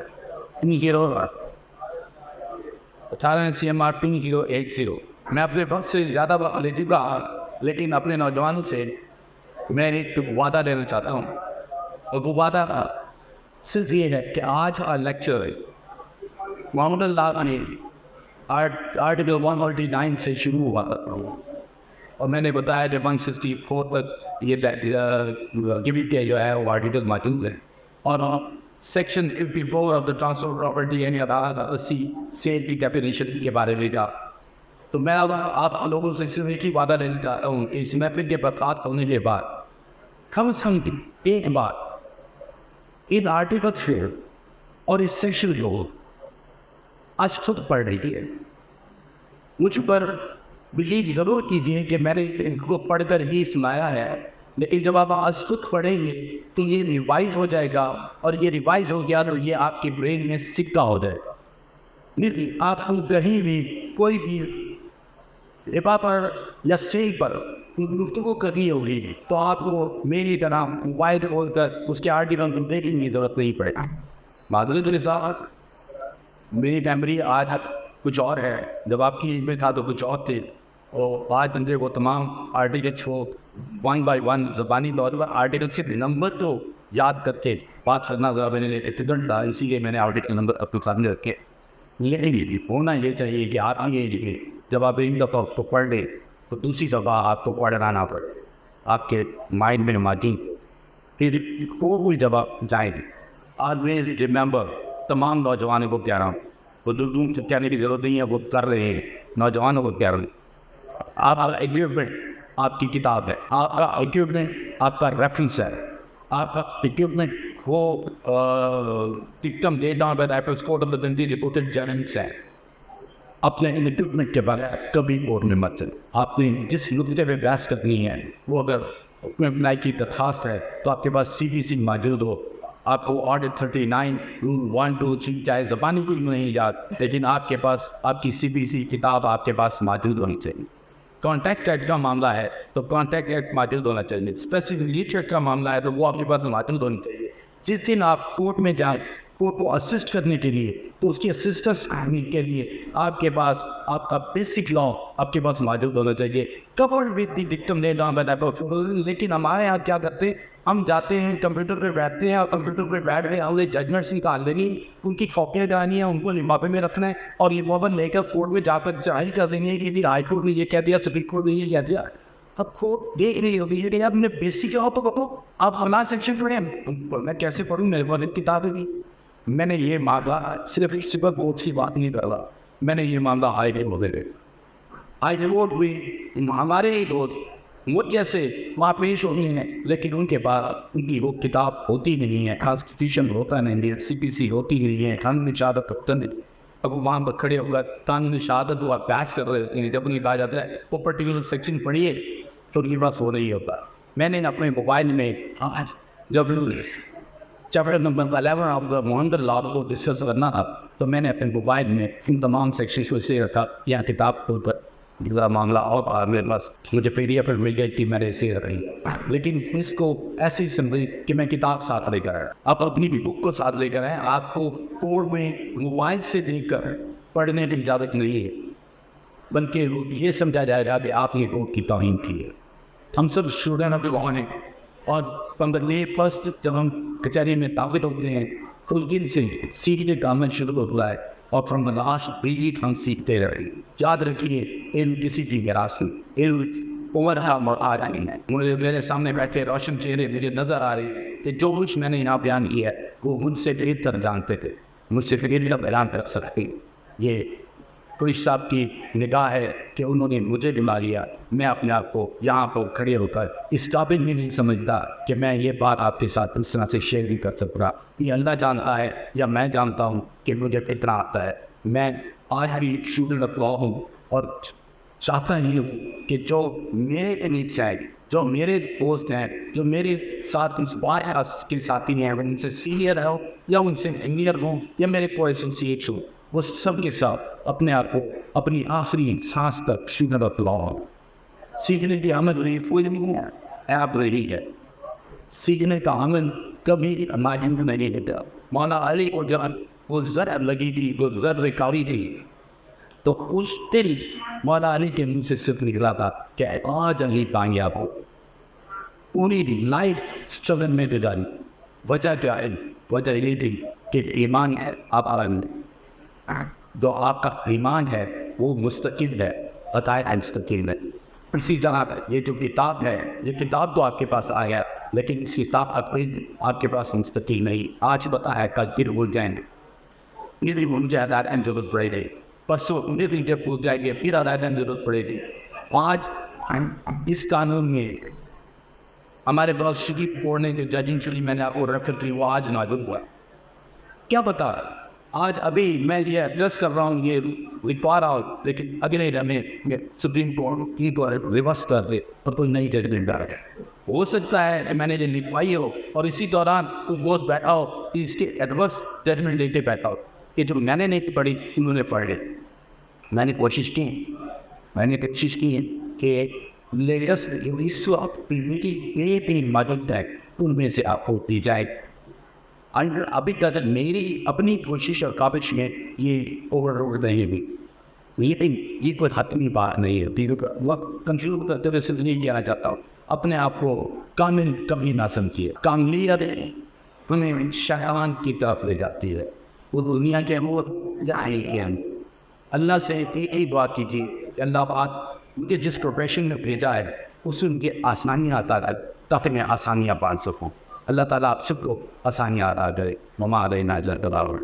SCMR 2080। मैं अपने वक्त से ज़्यादा लेती रहा, लेकिन अपने नौजवानों से मैं एक वादा लेना चाहता हूँ, और वो वादा सिर्फ ये है कि आज का लेक्चर मोहम्मद अल्लाह ने आर्टिकल 149 से शुरू हुआ और मैंने बताया कि 164 तक ये गिविट किया जो है वो आर्टिकल मौजूद है, और section 54 of the transfer property यानी 80 सेल की डेफिनेशन के बारे में था। तो मैं आप लोगों से सिर्फ एक ही वादा लेना चाहता हूँ कि इस महफिल के बर्खास्त होने के बाद कम से कम एक बार इन आर्टिकल से और इस सेक्शन को आज खुद पढ़ रही है, मुझ पर बिलीव ज़रूर कीजिए कि मैंने इनको पढ़कर ही सुनाया है, लेकिन जब आप आज खुद पढ़ेंगे तो ये रिवाइज हो जाएगा, और ये रिवाइज हो गया तो ये आपके ब्रेन में सिक्का हो जाएगा। नहीं आपको कहीं भी कोई भी रिबा पर या सेल पर गुफ्तगू करनी होगी तो आपको मेरी तरह मोबाइल खोलकर उसके आर्टिकल को देखने की जरूरत नहीं पड़ेगी। माजूद साहब, मेरी मेमोरी आज कुछ और है, जब आपकी एज में था तो कुछ और थे, और आज बंदे को तमाम आर्टिकल्स को 1 by 1 ज़बानी तौर पर आर्टिकल्स के नंबर को याद करके बात करना ज़रा मैंने डिफिकल्ट था, इसीलिए मैंने आर्टिकल नंबर अपने सामने रखे। लेकिन होना ये चाहिए कि आप ये जब आप एक दफ़ा तो पढ़ लें तो दूसरी दफ़ा आपको पढ़ना ना पड़े, आपके माइंड में मौजूद, फिर कोई जब आप जाएंगे। ऑलवेज रिमेंबर, तमाम नौजवानों को कह रहा हूँ, वो दूर से कहने की ज़रूरत नहीं है, वो कर रहे हैं, नौजवानों को कह रहे हैं, आपका इक्विपमेंट आपकी किताब है, आपका इक्विपमेंट आपका रेफरेंस है, आपका इक्विपमेंट وہ dictum laid on by apex court of the country reported journals ہیں. اپنے انٹرٹمنٹ کے بغیر کبھی کورٹ میں مت چلیں. آپ نے جس نقطے پہ بحث کرنی ہے وہ اگر اپلائی کی درخواست ہے تو آپ کے پاس CPC موجود ہو. آپ کو آرڈر 39 رول 1 2 3 چاہے زبانی کی نہیں یاد, لیکن آپ کے پاس آپ کی CPC کتاب آپ کے پاس موجود ہونی چاہیے. کانٹیکٹ ایکٹ کا معاملہ ہے تو کانٹیکٹ ایکٹ موجود ہونا چاہیے. اسپیسیفک لیٹر کا معاملہ ہے تو وہ آپ کے پاس موجود ہونی چاہیے. جس دن آپ کورٹ میں جائیں کورٹ کو اسسٹ کرنے کے لیے تو اس کی اسسٹنس کرنے کے لیے آپ کے پاس آپ کا بیسک لا آپ کے پاس موجود ہونا چاہیے. Covered with the victim laid on by. لیکن ہمارے یہاں کیا کرتے ہیں, ہم جاتے ہیں کمپیوٹر پہ بیٹھتے ہیں اور کمپیوٹر پہ بیٹھ کے ہم نے ججمنٹس نکال دینی, ان کی کاپیاں ڈالنی ہیں, ان کو لفافے میں رکھنا ہے اور لفافہ لے کر کورٹ میں جا کر ظاہر کر دینی ہے کہ ہائی کورٹ نے یہ کہہ دیا, سپریم کورٹ نے یہ کہہ دیا. اب کورٹ دیکھ رہی ہوگی کہ آپ نے بیسک لا تو کہو آپ فلاں سیکشن پڑھیں. میں کیسے پڑھوں, میرے پاس کتابیں نہیں. میں نے یہ معاملہ صرف ایک سپر کورٹ کی بات نہیں کر رہا, میں نے یہ معاملہ ہائی کورٹ ہوئی. ہمارے ہی دوست مجھ جیسے وہاں پیش ہوتے ہیں لیکن ان کے پاس ان کی وہ کتاب ہوتی نہیں ہے, کانسٹیٹیوشن ہوتا نہیں ہے, CPC ہوتی نہیں ہے, قانون شہادت ہوتا نہیں. اب وہ وہاں پر کھڑے ہو کر قانون شہادت وہ بحث کر رہے ہیں. جب انہیں کہا جاتا ہے وہ پرٹیکولر سیکشن پڑھیے تو ان کے پاس ہو رہی ہوتا. میں نے اپنے موبائل میں آج جب چیپٹر نمبر 11 آف دا مونڈل لا کو ڈسکس کرنا تھا تو میں نے اپنے موبائل میں ان تمام سیکشن کو اسے رکھا یا کتاب کے اوپر معاملہ اور میرے پاس مجھے PDF پر مل گئی کہ میں نے اسے رکھی. لیکن اس کو ایسے ہی سمجھی کہ میں کتاب ساتھ لے کر آیا. آپ اپنی بھی بک کو ساتھ لے کر آئیں. آپ کو کورٹ میں موبائل سے دیکھ کر پڑھنے کی اجازت نہیں ہے, بلکہ یہ سمجھا جائے گا کہ آپ نے کورٹ کی توہین کی ہے. ہم سب اسٹوڈنٹ اب وہاں ہیں اور 15 فرسٹ جب ہم کچہری میں داخل ہوتے ہیں تو اس دن سے سیکھنے کا عمل شروع ہوتا ہے اور فرام دا لاسٹ ویک ہم سیکھتے رہے. یاد رکھیے علم کسی کی گراس نہیں, علم عمر آ رہی ہے. مجھے میرے سامنے بیٹھے روشن چہرے میرے نظر آ رہے ہیں کہ جو کچھ میں نے یہاں بیان کیا ہے وہ مجھ سے بہتر جانتے تھے, مجھ سے فکر کا بیان کر سکتے. یہ پولیس صاحب کی نگاہ ہے کہ انہوں نے مجھے دلا لیا. میں اپنے آپ کو یہاں پر کھڑے ہو کر اس قابل بھی نہیں سمجھتا کہ میں یہ بات آپ کے ساتھ اس طرح سے شیئر نہیں کر سکتا. یہ اللہ جانتا ہے یا میں جانتا ہوں کہ مجھے کتنا آتا ہے. میں آج بھی ایک اسٹوڈنٹ آف لا ہوں اور چاہتا ہی ہوں کہ جو میرے نیچے آئے, جو میرے دوست ہیں, جو میرے ساتھ انسپائر کے ساتھی ہیں, ان سے سینئر ہوں یا ان سے انجینئر ہوں یا میرے کو ایسوسیٹ ہوں, وہ سب کے ساتھ اپنے آپ کو اپنی آخری سانس تک اسٹوڈنٹ آف لا ہوں. سیکھنے کی عمل رہی کوئی نہیں ہے, ایپ رہی ہے. سیکھنے کا عمل کبھی امیجن نہیں ہوتا. مولانا علی کو جب وہ ذرا لگی تھی, وہ ذر ریکاری تھی, تو اس دل مولانا علی کے منہ سے صرف نکلا تھا کہ آج علی کامیاب ہو. پوری لائف اسٹرگل میں گزاری. وجہ کیا ہے؟ وجہ یہ تھی کہ ایمان ہے آپ عالم جو آپ کا ایمان ہے وہ مستقل ہے, عطائے مستقل ہے. اسی طرح یہ جو کتاب ہے, یہ کتاب تو آپ کے پاس آیا لیکن اس کتاب آپ کے پاس مستقل نہیں. آج پتا ہے کل پھر بھول جائیں گے, یہ بھول جائے گا ضرورت پڑے گی, پرسوں جب بھول جائے گی پھر آدھا ضرورت پڑے گی. آج اس قانون میں ہمارے پاس شریف پڑھنے کے ججنگ شریف میں نے آپ کو رکھ دی, وہ آج نازل ہوا. کیا پتا آج ابھی میں یہ ایڈریس کر رہا ہوں, یہ لکھوا رہا ہوں, لیکن اگلے میں سپریم کورٹ کی کو ریورس کر دے اور کوئی نئی ججمنٹ ڈال. ہو سکتا ہے کہ میں نے یہ لکھوائی ہو اور اسی دوران کوئی دوست بیٹھا ہو کہ اس کے ایڈورس ججمنٹ لے کے بیٹھا ہو کہ جو میں نے نہیں پڑھی انہوں نے پڑھ لی. میں نے کوشش کی کہ لیٹسٹ ماڈل ٹیک ان میں سے آپ کو دی جائے. ابھی تک میری اپنی کوشش اور کاوش میں یہ اوور نہیں ہوئی. یہ کوئی حتمی بات نہیں ہے. وقت کنفیوز کرتے ہوئے صرف نہیں کہنا چاہتا ہوں, اپنے آپ کو کامل کبھی نہ سمجھیے. کاملیت ہمیں شاہان کی طرف لے جاتی ہے. وہ دنیا کے امور ظاہر کے ہیں. اللہ سے ایک ہی دعا کیجیے کہ اللہ پاک مجھے جس پروفیشن میں بھیجا ہے اس میں مجھے آسانیاں عطا کر تاکہ میں آسانیاں پال سکوں. اللہ تعالیٰ آپ سب کو آسانیاں عطا کرے. وما علینا الا البلاغ.